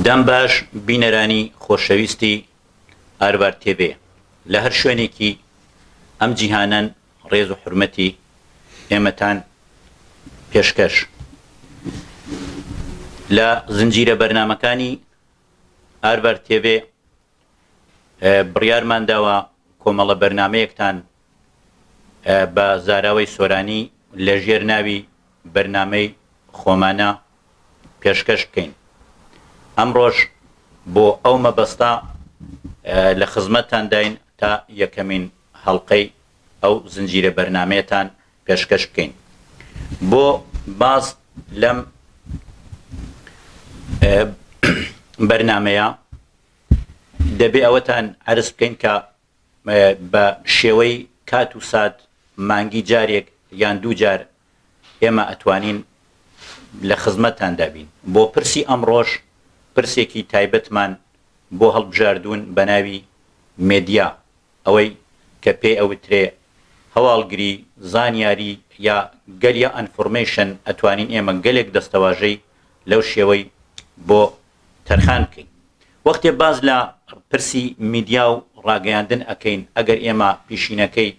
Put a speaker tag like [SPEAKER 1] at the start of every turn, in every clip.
[SPEAKER 1] دەم باش بینەرانی خۆشەویستی ئاربار تێبێ لە هەر شوێنێکی ئەم جیهانەن ڕێز و حورمەتی ئێمەتان پێشکەش لە زنجیرە بەرنامەکانی ئاربار تێبێ بڕیارمان داوە کۆمەڵە بەرنامەیەکتان بە زاراوەی سۆرانی لە ژێر ناوی بەرنامەی خۆمانە پێشکەش بکەین. ئەمڕۆژ بۆ ئەو مەبەستە لە خزمەتتان داین تا یەکەمین هەڵقەی ئەو زنجیرە بەرنامەیەتان پێشکەش بکەین. بۆ باز لەم بەرنامەیە دەبێ ئەوەتان عەرز بکەین کە بە شێوەی کات و سات مانگی جارێک یان دوو جار ئێمە ئەتوانین لە خزمەتتان دابین. بۆ پرسی ئەمڕۆژ پرسێکی تایبەتمان بۆ هەڵبژاردوون بە ناوی مێدیا، ئەوەی کە پێی ئەوترێ هەواڵگری زانیاری یا گەلیە ئەنفۆرمێشن ئەتوانین ئێمە گەلێک دەستەواژەی لەو شێوەی بۆ تەرخان بکەین. وەختێ باز لە پرسی میدیا و ڕاگەیاندن ئەکەین، ئەگەر ئێمە پیشینەکەی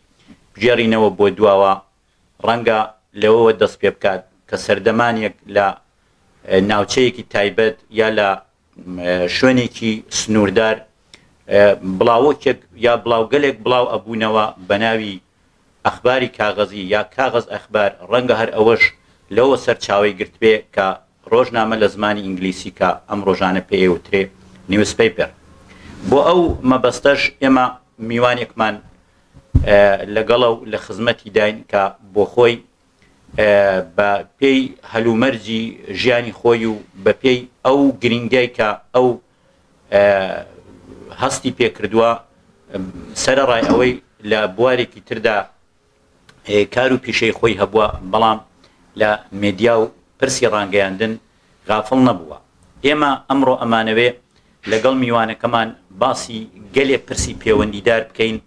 [SPEAKER 1] بژێڕینەوە بۆ دواوە ڕەنگە لەوەوە دەست پێ بکات کە سەردەمانێک لە ناوچەیەکی تایبەت یا لە شوێنێکی سنووردار بڵاوەکێک یا بڵاوگەلێک بڵاو ئەبوونەوە بە ناوی ئەخباری کاغەزی یا کاغەز ئەخبار، ڕەنگە هەر ئەوەش لەوە سەرچاوی گرت بێ کە ڕۆژنامە لە زمانی ئینگلیسی کە ئەم ڕۆژانە پێوترێ نیوزپیپەر. بۆ ئەو مەبەستەش ئێمە میوانێکمان لەگەڵە و لە خزمەتی داین کە بۆ خۆی بە پێی هەلومەرجی ژیانی خۆی و بە پێی ئەو گرنگای کە ئەو هەستی پێکردووە سەرەڕای ئەوەی لە بوارێکی تردا کار و پیشەی خۆی هەبووە، بەڵام لە مێدیا و پرسی ڕانگەیاندن غافڵ نەبووە. ئێمە ئەمڕۆ ئەمانەوێ لەگەڵ میوانەکەمان باسی گەلێ پرسی پەیوەندیدار بکەین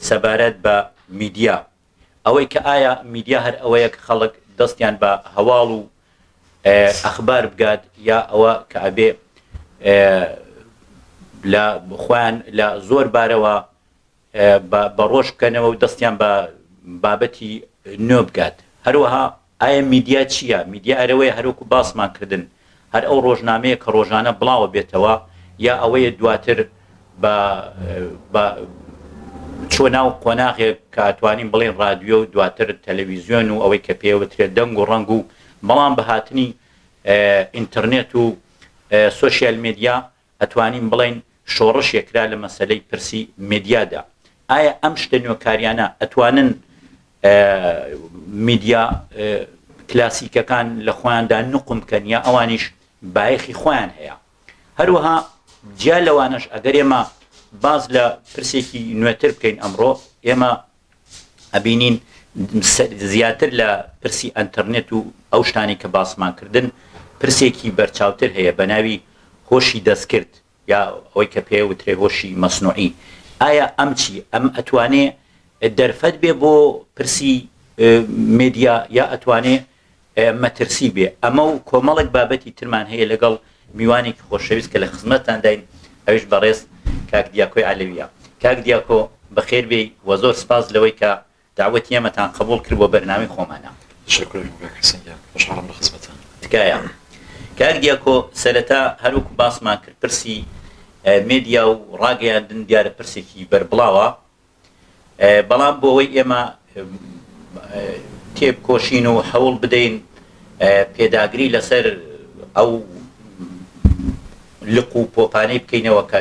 [SPEAKER 1] سەبارەت بە میدیا، ئەوەی کە ئایا میدیا هەر ئەوەیە کە خەڵک دەستیان بە هەواڵ و ئەخبار بگات، یا ئەوە کە ئەبێ لە خۆیان لە زۆر بارەوە بە ڕۆژ بکەنەوە و دەستیان بە بابەتی نوێ بگات. هەروەها ئایا میدیا چییە؟ میدیا ئەرەوەی هەروکو باسمان کردن هەر ئەو ڕۆژنامەیە کە ڕۆژانە بڵاوە بێتەوە، یا ئەوەیە دواتر بە چۆ ناو قۆناغێک کە ئەتوانین بڵێن رادیۆ و دواتر تەلەڤیزیۆن و ئەوەی کە پێوترێت دەنگ و ڕەنگ و، بەڵام بە هاتنی ئینتەرنێت و سۆشیال میدیا ئەتوانین بڵێن شۆڕشێکرا لە مەسەلەی پرسی میدیادا. ئایا ئەم شتە نوێکاریانە ئەتوانن میدیا کلاسیکەکان لە خۆیاندا نقم بکەن، یا ئەوانیش بایەخی خۆیان هەیە؟ هەروەها جیا لەوانش ئەگەر ئێمە باز لە پرسێکی نوێتر بکەین ئەمڕۆ، ئێمە ئەبینین زیاتر لە پرسی ئەنتەرنێت و ئەو شتانی کە باسمان کردن پرسێکی بەرچاوتر هەیە بە ناوی هۆشی دەستکرد، یا ئەوەی کە پێوترێ هۆشی مەسنوعی. ئایا ئەم چی؟ ئەم ئەتوانێ دەرفەت بێ بۆ پرسی میدیا، یا ئەتوانێ مەترسی بێ؟ ئەمە و کۆمەڵێک بابەتی ترمان هەیە لەگەڵ میوانێکی خۆشەویست کە لە خزمەتتان داین. ئەوش بەڕێز کاک دیاکۆی عەلەویە. کاک دیاکۆ بەخێر بێی و زۆر سپاس لەوەی کە داوەتی ئێمەتان قبوڵ کرد بۆ بەرنامەی خۆمانە.
[SPEAKER 2] خوشحاڵم لە خزمەتتان.
[SPEAKER 1] تکایە کاک دیاکۆ، سەرەتا هەروکو باسمان کرد پرسی میدیا و ڕاگەیاندن دیارە پرسێکی بەربڵاوە، بەڵام بۆ ئەوەی ئێمە تێبکۆشین و هەوڵ بدەین پێداگری لەسەر ئەو لق و پۆپانەی بکەینەوە کە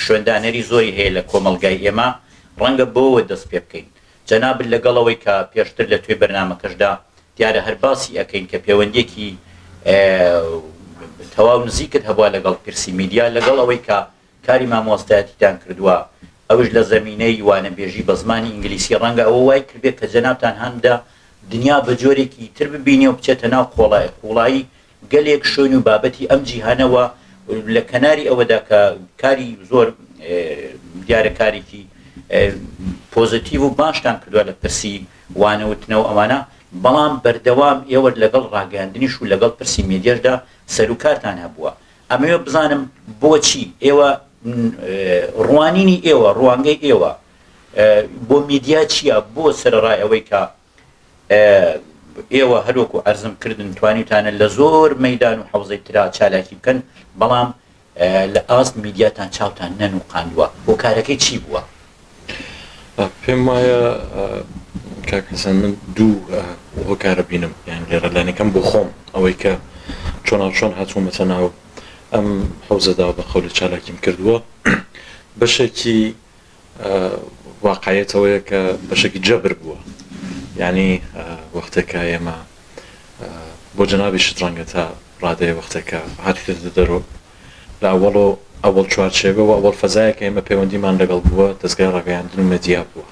[SPEAKER 1] شوێندانەری زۆری هەیە لە کۆمەلگای ئێمە، ڕەنگە بۆەوە دەست پێ بکەین. جەنابن لەگەڵەوەی کە پێشتر لە توێ بەرنامەکەشدا دیارە هەر باسی ئەەکەین کە پەیوەندێکی تەواو نزیکت هەبووە لەگەڵ پرسی میدیا، لەگەڵ ئەوەی کە کاری مامۆستایەتیتان کردووە، ئەوش لە زەمینەی وانەبێژی بە زمانی ئینگلیسی، ڕەنگە ئەوە وای کردبێت کە جەنابتان هەمدا دنیا بە جۆرێکی تر ببینێ و بچێتە ناو قوڵایی گەلێک شوێن و بابەتی ئەم جیهانەوە، لە کەناری ئەوەدا کە کاری زۆر دیارە کارێکی پۆزیتیڤ و باشتان کردووە لە پرسی وانەوتنەوە ئەوانە، بەڵام بەردەوام ئێوە لەگەڵ ڕاگەاندنیش و لەگەڵ پرسی میدیاشدا سەر و کارتان هەبووە. ئەمەوێ بزانم بۆچی ئێوە ڕوانینی ئێوە ڕوانگەی ئێوە بۆ میدیا چییە بۆ سەرڕای ئەوەی کە ئێوە هەروەکو ئەرزم کردن توانیتانە لە زۆر مەیدان و حەوزەی ترا چالاکی بکەن بەڵام لە ئاست میدیاتان چاوتان نەنوقاندووە بۆ کارەکەی چی بووە؟
[SPEAKER 2] پێم وایە کاکەسان من دوو هۆکارە بینم یان لێرە لانەکەم بۆ خۆم ئەوەی کە چۆن هاتوومەتە ناو ئەم حەوزەدا بە خەولی چالاکیم کردووە بەشێکی واقعیەتەوەیە کە بەشێکی جەبر بووە یعنی وەختێکە ئێمە بۆ جەنابیشت ڕەنگە تا ڕادەیە وەختێکە هاتوویتە دەرۆ لە ئەوڵ چوارچێگە و ئەوڵ فەزایەکە ئێمە پەیوەندیمان لەگەڵ بووە دەستگای ڕاگەیاندن و مەدیا بووە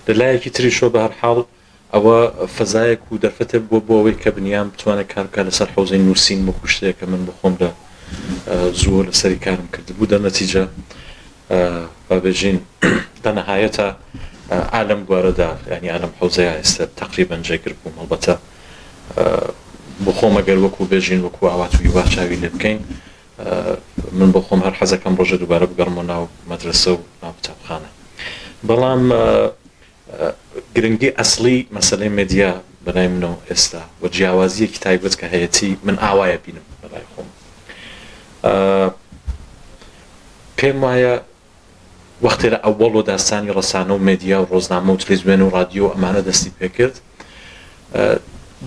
[SPEAKER 2] لە لایەکی تریشۆ بە هەرحاڵ ئەوە فەزایەک و دەرفەتە بووە بۆ ئەوەی کە بنیام بتوانێت کارکە لەسەر حەوزەی نووسین وەکو شتێکە من بخۆم لە زووە لەسەری کارم کردبوو دەرنەتیجە بابێژین لە نەهایەتە عالم بوارەدا ینی عالم حەوزەیە ئێستا تقریبا جێگر بووم هەڵبەتە بۆ خۆم ئەگەر وەکو بێژین وەکو ئاواتوی وا چاوی لێ بکەین من بۆ خۆم هەر حەزەکەم ڕۆژە دووبارە بگەڕمەوە ناو مەدرسە و ناو قوتابخانە بەڵام گرنگی ئەسڵی مەسەلەی مێدیا بەلای منەوە ئێستا و جیاوازیەکی تایبەت کە هەیەی من ئاوایە بینم بەلای خۆم پێم وایە وەختێ لە ئەووەڵ و داستانی ڕەسانە و مێدیا و ڕۆژنامە و تلڤیزیۆن و رادیۆ ئەمانە دەستی پێکرد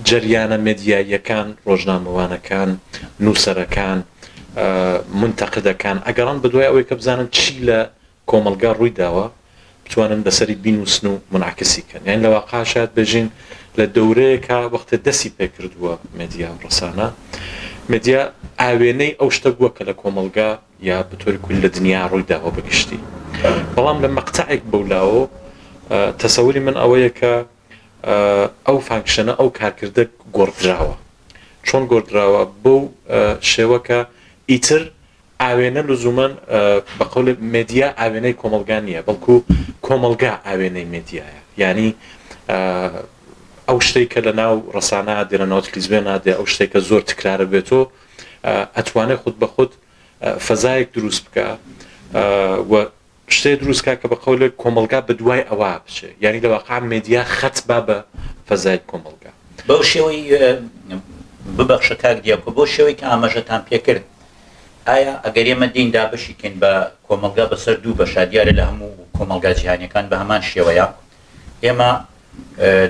[SPEAKER 2] جەریانە مێدیاییەکان ڕۆژنامەوانەکان نووسەرەکان منتەقدەکان ئەگەڕان بەدوای ئەوەی کە بزانن چی لە کۆمەلگا ڕووی داوە بتوانن بەسەری بینوسن و منعکسی کەن یان لە واقع شاید بێژین لە دەورەیەکە وەختە دەستی پێکردووە مێدیا و ڕەسانە مێدیا ئاوێنەی ئەو شتە بووە کە لە کۆمەلگا یا بەطوری کولی لە دنیا ڕووی داوە بەگشتی بەڵام لە مەقتەعێک بەولاوە تەسەوری من ئەوەیە کە ئەو فانکشنە ئەو کارکردە گۆڕدراوە چۆن گۆڕدراوە بەو شێوەکە ئیتر ئاوێنە لزومەن بە قەول مێدیا ئاوێنەی کۆمەلگا نییە بەڵکو کۆمەلگا ئاوێنەی مێدیایە ینی ئەو شتێک کە لە ناو ڕەسانە دێرەنەوە تلڤیزیۆنە دێ ئەو شتێکە زۆر تکرارە بێتەوە ئەتوانێت خود بە خود فەزایەک دروست بکە و شتێ دروستکە کە بە قەول کۆمەلگا بە دوای ئەوە بچێ یعنی لە واقع مێدیا خەت با بە فەزای کۆمەلگا
[SPEAKER 1] بەو شێوەی ببەخشە کاک دیاکۆ بۆ شێوەی کە ئاماژەتان پێکرد ئایا ئەگەر ئێمە دین دابەشیکەین بە کۆمەلگا بەسەر دوو بەشە دیارە لە هەموو کۆمەلگا جیهانیەکان بە هەمان شێوەیە ئێمە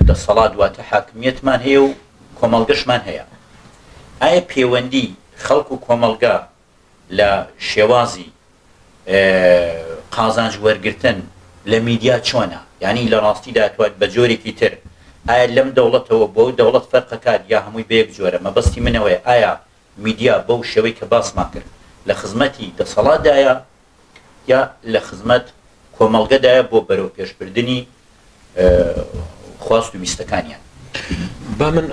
[SPEAKER 1] دەسەڵات دواتە حاکمیەتمان هەیە و کۆمەلگەشمان هەیە ئایا پەیوەندی خەڵک و کۆمەلگا لە شێوازی قازانج وەرگرتن لە میدیا چۆنە یعنی لە ڕاستیدا توات بە جۆرێکی تر ئایا لەم دەوڵەتەوە بۆ دەوڵەت فەرقەکات یا هەمووی بەیەک جۆرە مەبەستی منەوەی ئایا میدیا بەو شێوەی کە باسمان کرد لە خزمەتی دەسەڵاتدایە یا لە خزمەت کۆمەلگەدایە بۆ بەرەو پێشبردننی خواست و ویستەکانیان
[SPEAKER 2] با من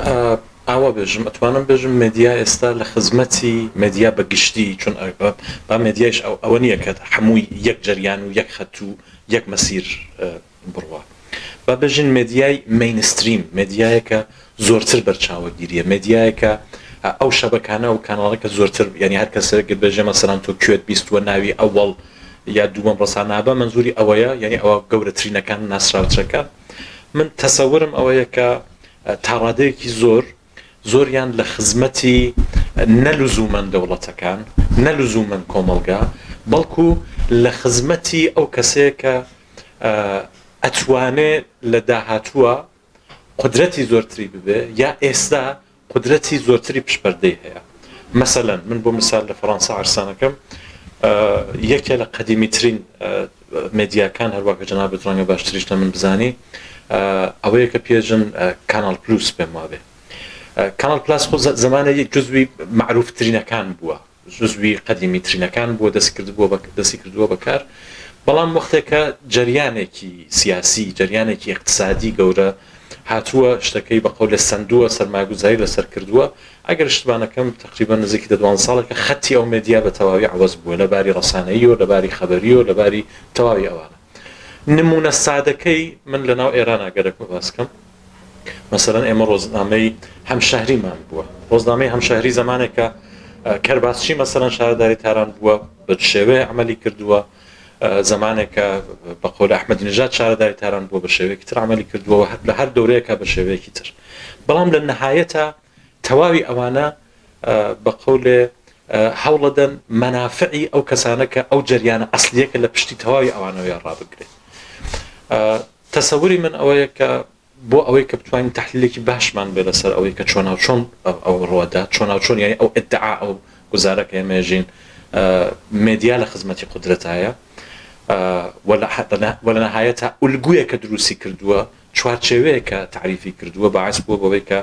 [SPEAKER 2] ئاوا بێژم ئەتوانم بێژم مێدیا ئێستا لە خزمەتی مێدیا بەگشتی چون با مێدیایش ئەوە نییە کە هەمووی یەک جەریان و یەک خەت و یەک مەسیر بڕوە با بێژین مێدیای مینستریم مێدیایەکە زۆرتر بەرچاوەگیریە مێدیایەکە ئەو شەبەکانە و کاناڵەکە زۆرتر ینی هەر کەسێک بێژێ مەسەڵەن تۆ کوێت بیستوە ناوی ئەوڵ یا دووەم ڕەسانابە منزوری ئەوەیە یعنی ئەوە گەورەترینەکان ناسراوچەکە من تەسەورم ئەوەیە کە تاڕادەیەکی زۆریان لە خزمەتی نەلزومەن دەوڵەتەکان نەلزومەن کۆمەلگا بەڵکو لە خزمەتی ئەو کەسەیە کە ئەتوانێت لە داهاتووە قدرەتی زۆرتری ببێ یا ئێستا قدرەتی زۆرتری پشپەردەی هەیە مەسەلەن من بۆ مثال لە فەڕەنسا عرسانەکەم یەکێ لە قەدیمیترین مێدیاکان هەروەکە جەنابەت ڕەنگە باشتریش لە من بزانی ئەوەیە کە پێژن کانال پلوس پێم وابێ کانال پلاس خۆ زمانە جزوی معروفترینەکان بووە جزوی قەدیمیترینەکان بووە دەستی کردووە بەکار بەڵام وەختێکە جەریانێکی سیاسی جەریانێکی اقتصادی گەورە هاتووە شتەکەی بە قەولە سندووە سەرمایه‌گوزاری لەسەر کردووە ئەگەر شتوانەکەم تقریبا نزیکی 12 ساڵێکە خەتی ئەو مێدیا بە تەواوی عوەز بووە لەباری ڕەسانەیی و لەباری خەبەری و لەباری تەواوی ئەوانە نمونە سادەکەی من لەناو ئێران ئەگەرێکمە باسکەم مەسەڵەن ئێمە ڕۆژنامەی هەمشەهریمان بووە ڕۆژنامەی هەمشەهری زمانێکە کەرباسچی مەسەڵەن شارەداری تاران بووە بە شێوەیە عملی کردووە زمانێکە بە قۆل ئەحمەدی نژاد شارەداری تاران بووە بە شێوەیەکی تر عملی کردووە لە هەر دەورەیەکە بە شێوەیەکی تر بەڵام لە نەهایەتە تەواوی ئەوانە بە قەولێ هەوڵەدەن مەنافعی ئەو کەسانە کە ئەو جەریانە ئەسلیەکە لە پشتی تەواوی ئەوانەوەی ڕابگرێت تەسەوری من ئەوەیە کە بۆ ئەوەی کە بتوانین تحلیلێکی باشمان بێ لەسەر ئەوەی کە چۆن ئەو ڕۆدا چۆن یعنی ئەو ئیدعا ئەو گوزارەکە ئێمەژین مێدیا لە خزمەتی قودرەتایە وە لە نەهایەتە ئولگویەکە دروستی کردووە چوارچێوەیەکە تعریفی کردووە باعث بووە بەوەی کە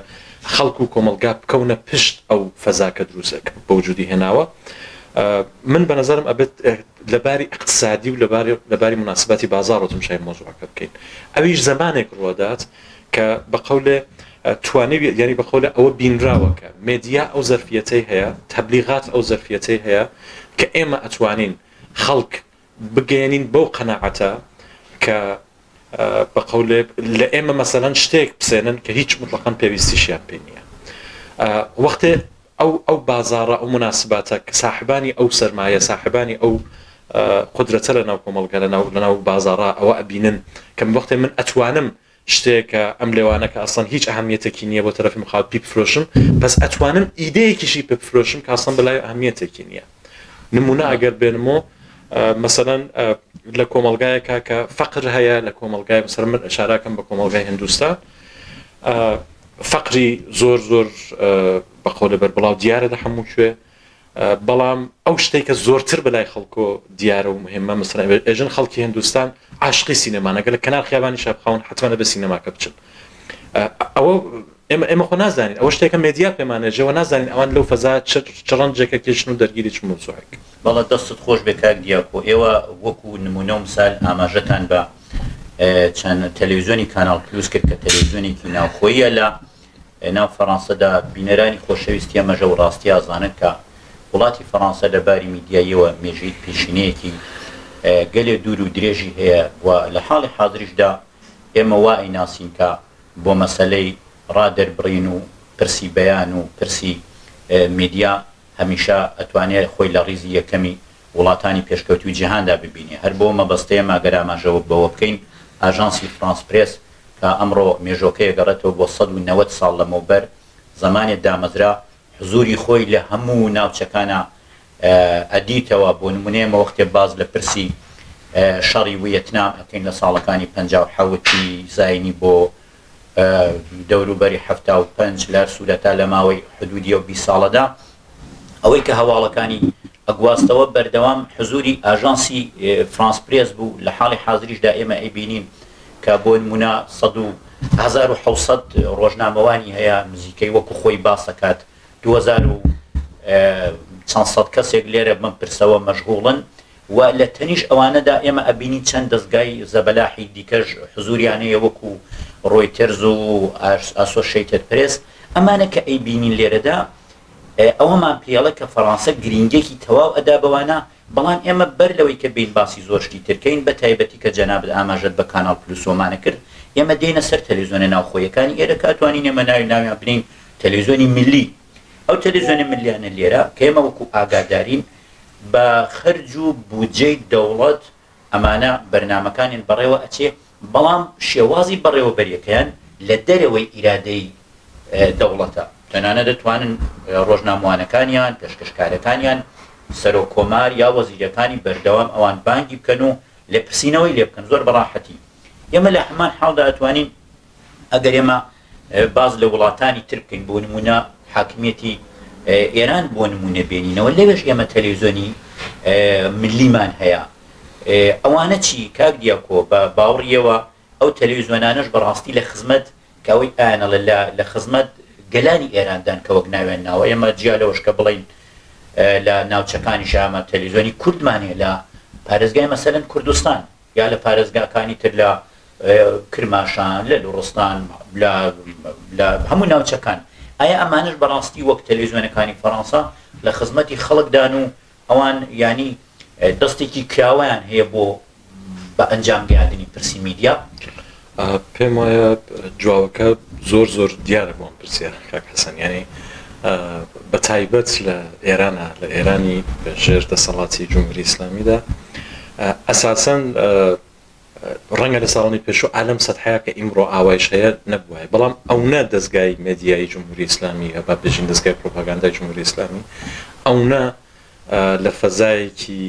[SPEAKER 2] خەڵک و کۆمەلگا بکەونە پشت ئەو فەزاکە دروستەکە بە وجودی هێناوە من بە نظرم ئەبێت لەباری اقتصادی و لەباری مناسبەتی بازار ڕۆتم شای مۆزوعەکە بکەین ئەویش زمانێک ڕۆدات کە بە قەولێ توانێت یعنی بە قەولێ ئەوە بینراوەکە مێدیا ئەو زەرفیەتەی هەیە تەبلیغات ئەو زەرفیەتەی هەیە کە ئێمە ئەتوانین خەڵک بگەێنین بەو قەناعەتە کە بە قەولێ لە ئێمە مەسەلەن شتێک بسێنن کە هیچ مطلقاً پێویستیشیان پێ نییە وەختێ ئەو بازارە ئەو مناسباتە کە ساحبانی ئەو سەرمایە ساحبانی ئەو قدرەتە لە ناو کۆمەڵگە لەناو بازارە ئەوە ئەبینن کەم وەختێ من ئەتوانم شتێکە ئەم لێوانەکە ئەسڵەن هیچ ئەهەمیەتێکی نییە بۆ تەرەفی مخاڵ پی بفرۆشم بەس ئەتوانم ئیدەیەکیشی پێ بفرۆشم کە ئەسڵەن بەلای ئەهەمیەتێکی نییە نمونە ئەگەر بێنمەوە مەسەلەن لە کۆمەڵگایەکە کە فەقر هەیە لە کۆمەڵگای مەسەر من ئەشاراکەم بە کۆمەڵگای هندوستان فەقری زۆر بە قەولە بەربڵاو دیارە لە هەموو کوێ بەڵام ئەو شتێکە زۆرتر بەلای خەڵکۆ دیارە و مهمە مەسەڵەن ئێژن خەڵکی هندوستان عاشقی سینەمانەکە لە کەنار خیابانی شابخەون حتمەنە بە سینەماکە بچن ئەوە ئێمە خۆ نازانین ئەوە شتێکە مێدیا پێمانێژەوە نازانین ئەوان لەو فەزا چڕەنجێکە کێشن و دەرگیری چ مۆزوعێک
[SPEAKER 1] بەڵە دەستت خۆش بێ کاک دیاکۆ ئێوە وەکو نمونە و مثال ئاماژەتان بە چەند تەلەڤیزیۆنی کانال پلوس کرد کە تەلەڤیزیۆنێکی ناوخۆیە لە ناو فەڕەنسەدا بینەرانی خۆشەویستی ئەمەژە و ڕاستی ئازانن کە وڵاتی فەڕەنسا لەباری میدیاییەوە مێژەی پێشینەیەکی گەلێ دوور و درێژی هەیە و لە حاڵی حاضریشدا ئێمە وا ئەیناسین کە بۆ مەسەلەی ڕادەربڕین و پرسی بەیان و پرسی میدیا هەمیشە ئەتوانێت خۆی لە ڕیزی یەکەمی وڵاتانی پێشکەوتوی جیهاندا ببینێ هەر بۆ مەبەستەیە ماگەراماژەوە بەوە بکەین ئاژانسی فرانس پرێس کە ئەمڕۆ مێژۆکەیە گەڕێتەوە بۆ 190 ساڵ لەمەوبەر زمانێک دامەزرا حزوری خۆی لە هەموو ناوچەکانە ئەدیتەوە بۆ نمونەیەمە وەختێ باز لە پرسی شەڕی ویەتنام ئەکەین لە ساڵەکانی 57 زاینی بۆ دەوروبەری 75 لە سوورەتا لە ماوەی حدودی و 20 ساڵەدا ئەوەی کە هەواڵەکانی ئەگواستەوە بەردەوام حزوری ئاژانسی فرانس پرێس بوو لە حاڵی حاضریشدا ئێمە ئەیبینین کە بۆ نمونە 1700 ڕۆژنامەوانی هەیە نزیکەی وەکو خۆی باسەکات 2400 کەسێک لێرە بم پرسەوە مەشغوڵن و لە تەنیش ئەوانەدا ئێمە ئەبینی چەند دەستگای زەبەلاحی دیکەش حزوریانەیە وەکو ڕۆیتەرز و ئاسۆشیتد پرێس ئەمانە کە ئەیبینین لێرەدا ئەوەمان پێڵە کە فەڕەنسا گرنگێکی تەواو ئەدا بەوانە بەڵام ئێمە بەر لەوەی کە بین باسی زۆر شتی ترکەین بە تایبەتی کە جەنابەت ئاماژەت بە کانال پلوسۆمانە کرد ئێمە دێنە سەر تەلەڤیزیۆنە ناوخۆیەکانی ئێرە کاتوانین ئێمە ناویان بنین تەلەڤیزیۆنی ملی ئەو تەلەڤیزیۆنە ملیانە لێرە کە ئێمە وەکو ئاگادارین بە خەرج و بودجەی دەوڵەت ئەمانە بەرنامەکانیان بەڕێوە ئەچێ بەڵام شێوازی بەڕێوەبەریەکەیان لە دەرەوەی ئیرادەی دەوڵەتە تەنانە دەتوانن ڕۆژنامەوانەکانیان پێشکەشکارەکانیان سەرۆ کۆمار یا وەزیرەکانی بەردەوام ئەوان بانگی بکەن و لێ پرسینەوەی لێ بکەن زۆر بەڕاحەتی ئێمە لە هەمان حاڵدا ئەتوانین ئەگەر ئێمە باز لە وڵاتانی تر بکەین بۆ نمونە حاکمیەتی ئێران بۆ نمونە بێنینەوە لەوێش ئێمە تەلەڤیزیۆنی ملیمان هەیە ئەوانە چی کاک دیاکۆ بە باوڕیەوە ئەو تەلەڤیزیۆنانەش بەڕاستی لە خزمەت کەوەی ئاەنەڵە لە خزمەت گەلانی ئێراندان کە وەک ناوێن ناوە ئێمە جیا لەوەش کە بڵین لە ناوچەکانی شامە تەلەڤیزیۆنی کوردمانێ لە پارێزگای مەسەلەن کوردستان یا لە پارێزگاکانی تر لە کرماشان لە لوڕستان لە هەموو ناوچەکان ئایا ئەمانش بەڕاستی وەک تەلەڤیزیۆنەکانی فەڕەنسا لە خزمەتی خەڵکدان و ئەوان ینی دەستێکی کراوەیان هەیە بۆ بە ئەنجام گەیاندنی پرسی میدیا
[SPEAKER 2] پێم وایە جوابەکە زۆر دیارە بۆم پرسیار کاک حەسەن ینی بە تایبەت لە ئێرانە لە ئێرانی ژێر دەسەڵاتی جمهوری ئیسلامیدا ئەساسەن ڕەنگە لە ساڵانی پێشوو ئالەم سەدحەیە کە ئیمڕۆ ئاوایش هەیە نەبووە بەڵام ئەونا دەستگای مێدیایی جمهوری ئیسلامی با بژین دەستگای پرۆپاگاندای جمهوری ئیسلامی ئەونا لە فەزایەکی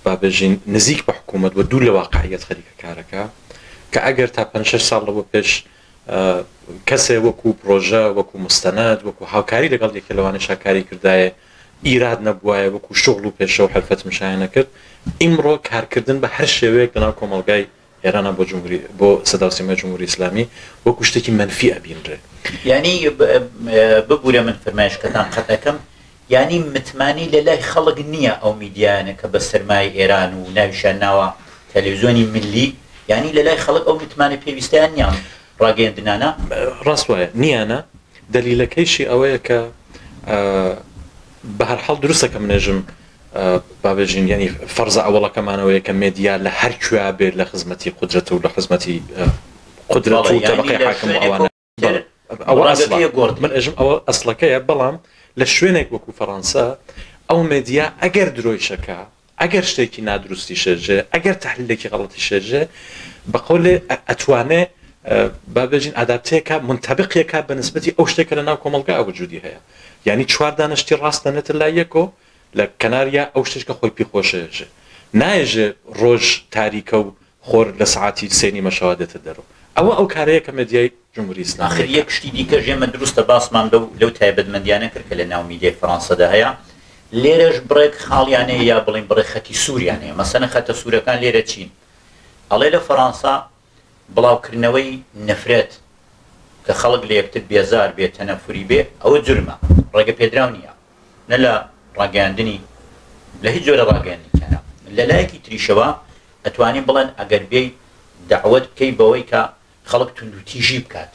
[SPEAKER 2] بابژین نزیک بە حکوومەت و دوو لە واقعیەت خەریکە کارەکە کە ئەگەر تا 5 ساڵ لەوە پێش کەسێ وەکو پرۆژە وەکو مستەنەد وەکو هاوکاری لەگەڵ یەکێ لەوانە شاکاری کردایە ئیراد نەبووایە وەکو شغل و پێشە و حرفەت مشایە نەکرد ئیمڕۆ کارکردن بە هەر شێوەیەک لەناو کۆمەڵگای ئێرانە بۆ سەداسیمای جمهوری ئیسلامی وەکو شتێکی منفی ئەبینرێ
[SPEAKER 1] یعنی ببوورە من فەرمایشکەتان قەت دەکەم یعنی متمانی لە لای خەڵک نییە ئەو میدیانە کە بە سەرمای ئێران و ناویشان ناوە تەلەڤیزیۆنی ملی یعنی لە لای خەڵک ئەو متمانە پێویستیان نییان ڕاگەیاندنانە
[SPEAKER 2] ڕاست وایە نیانە دلیلەکەیشی ئەوەیە کە بە هەر حاڵ دروستە کە منێژم بابێژین ینی فەرزە ئەوڵەکەمانەوەیە کە مێدیا لە هەر کوێ بێت لە خزمەتی قودرەت و لە خزمەتی قودرەت و تەبەقەی حاکم و ئەوانە من ئەژم ئەوە ئەسڵەکەیە بەڵام لە شوێنێک وەکو فەڕەنسا ئەو مێدیا ئەگەر درۆیشەکە ئەگەر شتێکی نادروستی شێژێ ئەگەر تحلیلێکی غەڵەتی شێژێ بە قەولێ ئەتوانێ بابێژین ئادابتەیەکە منتەبقیەکە بە نسبەتی ئەو شتێکە لە ناو کۆمەلگا وجودی هەیە یعنی چوار دانەشتی ڕاستەنێتە لای یەکۆ لە کەناریە ئەو شتێکە خۆی پێخۆشەیەژێ نایژێ ڕۆژ تاریکە و خۆر لە سعاتی سێنی مەشەوە دێتە دەرەوە ئەو کارەیە کە مێدیای جمهوری ئیسلامی
[SPEAKER 1] آخر یەک شتی دیکە ژێمە دروستە باسمان لەو تایبەتمەندیانە کرد کە لە ناو میدیای فەڕەنسەدا هەیە لێرەش بڕێک خاڵیانەیە یا بڵین بڕێ خەتی سووریانەیە مەسەنە خەتە سوورەکان لێرە چین ئەڵێ لە فەڕەنسا بڵاوکردنەوەی نەفرەت کە خەڵک لە یەکتر بێزار بێت تەنەفوری بێ ئەوە جورمە ڕێگە پێدراو نییە نە لە ڕاگەاندنی لە هیچ جۆرە ڕاگەاندنیانە لە لایەکی تریشەوە ئەتوانین بڵێن ئەگەر بێی دعوت بکەی بەوەی کە خەڵک توندوتیژی بکات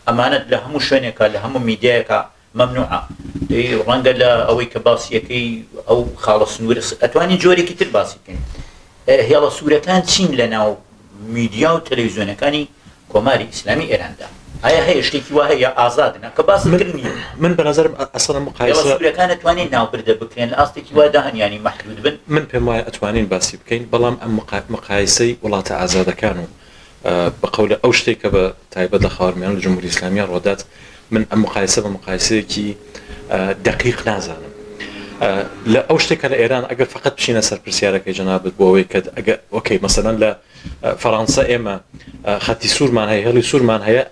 [SPEAKER 1] ئەمانەت لە هەموو شوێنێکە لە هەموو میدیایەکە مەمنوعە ڕەنگە لە ئەوەی کە باسیەکەی ئەو خاڵە سنوورە ئەتوانین جۆرێکی تر باسی بکەین هێڵە سوورەکان چین لە ناو میدیا و تەلەڤیزیۆنەکانی کۆماری ئیسلامی ئێراندا ئایا هەیە شتێکی وا هەیە ئازادنە کە باسکردنی
[SPEAKER 2] من بە نظرم ئەسڵ مقایسە
[SPEAKER 1] سوورەکان ئەتوانین ناوبردە بکرێن لە ئاستێکی وا داهەنیانی مەحدود بن
[SPEAKER 2] من پێم وایە ئەتوانین باسی بکەین بەڵام ئەم مقایسەی وڵاتە ئازادەکان و بە قەولە ئەو شتێکە بە تایبەت لە خاوەرمیان لە جمهوری ئیسلامیە ڕۆدات من ئەم مقایسە بە مقایسەیەکی دقیق نازانم لە ئەو شتێکە لە ئێران ئەگەر فقط بشینە سەر پرسیارەکەی جەنابەت بۆ ئەوەی کە ئەگە ئۆکەی مەسەلەن لە فەڕەنسا ئێمە خەتی سوورمان هەیە هێڵی سوورمان هەیە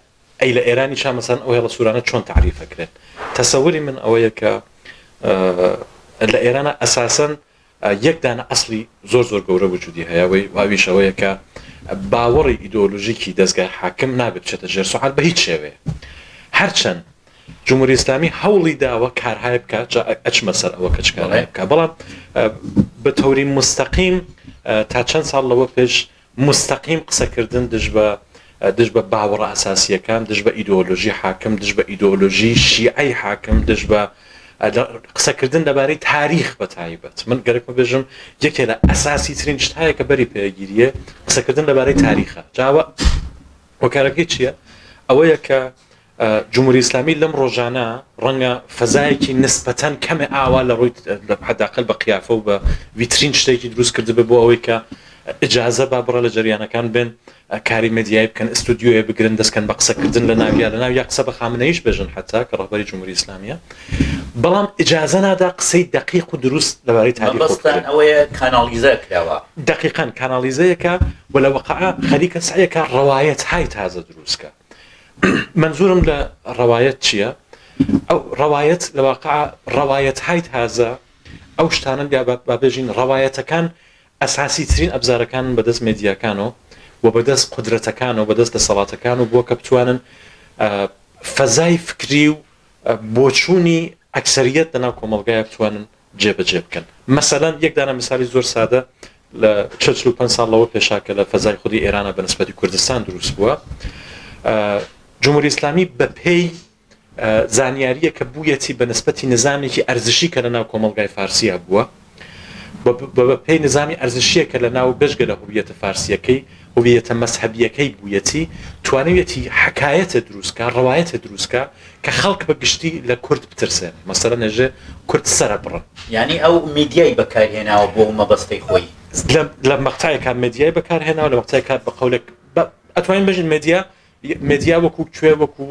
[SPEAKER 2] ئەی لە ئێرانی شا مەسەلەن ئەو هێڵە سوورانە چۆن تعریفەکرێن تەسەووری من ئەوەیە کە لە ئێرانە ئەساسەن یەک دانە ئەسڵی زۆر گەورە وجودی هەیە واویشەوەیە کە باوەڕی ئیدۆلۆژیکی دەستگای حاکم نابێت بچێتە ژێر سوحات بە هیچ شێوەیە هەرچەند جمهوری ئیسلامی هەوڵی داوە کارهای بکات ئەچمە سەر ئەوە کە چکارهای بکات بەڵام بە تەوری مستەقیم تا چەند ساڵ لەوە پێش مستەقیم قسەکردن دژ بە باوەڕە ئاساسیەکان دژ بە ئیدۆلۆژی حاکم دژ بە ئیدۆلۆژی شیعەی حاکم دژ بە قسەکردن لەبارەی تاریخ بە تایبەت من گەرەکمە بێژم یەکێ لە ئەساسی ترین شتایە کە بەری پێگیریە قسەکردن لەبارەی تاریخە جاوە وەکارەکەی چییە ئەوەیە کە جمهوری ئیسلامی لەم ڕۆژانە ڕەنگە فەزایەکی نسبەتەن کەمێ ئاوا لە ڕووی حداقل بە قیافە و بە ویترین شتێکی دروست کردبێ بۆ ئەوەی کە ئجازە با بڕە لە جەریانەکان بن کاری مێدیایی بکەن ئستودیۆیە بگرن دەستکەن بە قسەکردن لە ناو یا قسە بە خامنەیش بێژن حتا کە ڕەهبەری جمهوری ئیسلامیە بەڵام ئجازە نادا قسەی دقیق و دروست لەبارەی تاریخ
[SPEAKER 1] بەستان ئەوەیە کانالیزە کراوە
[SPEAKER 2] دقیقاً کانالیزەیەکە و لە وەقعە خەریکە سعیەکە ڕەوایەت های تازە دروستکە منزورم لە ڕەوایەت چییە ئەو ڕەوایەت لە واقع ڕەوایەت های تازە ئەو شتانە بابێژین ڕەوایەتەکان ئەساسی ترین ئەبزارەکان بەدەست مێدیاکانەوە و بەدەست قودرەتەکانەوە بەدەست دەسەڵاتەکان و بۆ کە بتوانن فەزای فکری و بۆچوونی ئەکسەریەت لەناو کۆمەڵگایە بتوانن جێبەجێ بکەن مەسەلەن یەک دانە مثالی زۆر سادە لە 45 ساڵەوە پێشاکە لە فەزای خودی ئێرانە بە نسبەتی کوردستان دروست بووە جمهوری ئیسلامی بە پێی زانیاریە کە بوویەتی بە نسبەتی نظامێکی ئەرزشی کە لەناو کۆمەڵگای فارسیە بووە بە پێی نظامی ئەرزشیەکە لە ناو بەشگە لە هویەتە فارسیەکەی هویەتە مەسحەبیەکەی بوویەتی توانێتی حکایەتە دروستکە ڕەوایەتە دروستکە کە خەڵک بە گشتی لە کورد بترسێن مەسەلە نەژێ کورد سەرە بڕن
[SPEAKER 1] یعنی ئەو میدیای بەکارهێناوە بۆ مەبەستەی خۆی
[SPEAKER 2] لە مەقطعێکا مدیای بەکارهێناوە لە مەقطعێکا بە قەولێک ئەتوانین بژین مدیا وەکو کوێ وەکو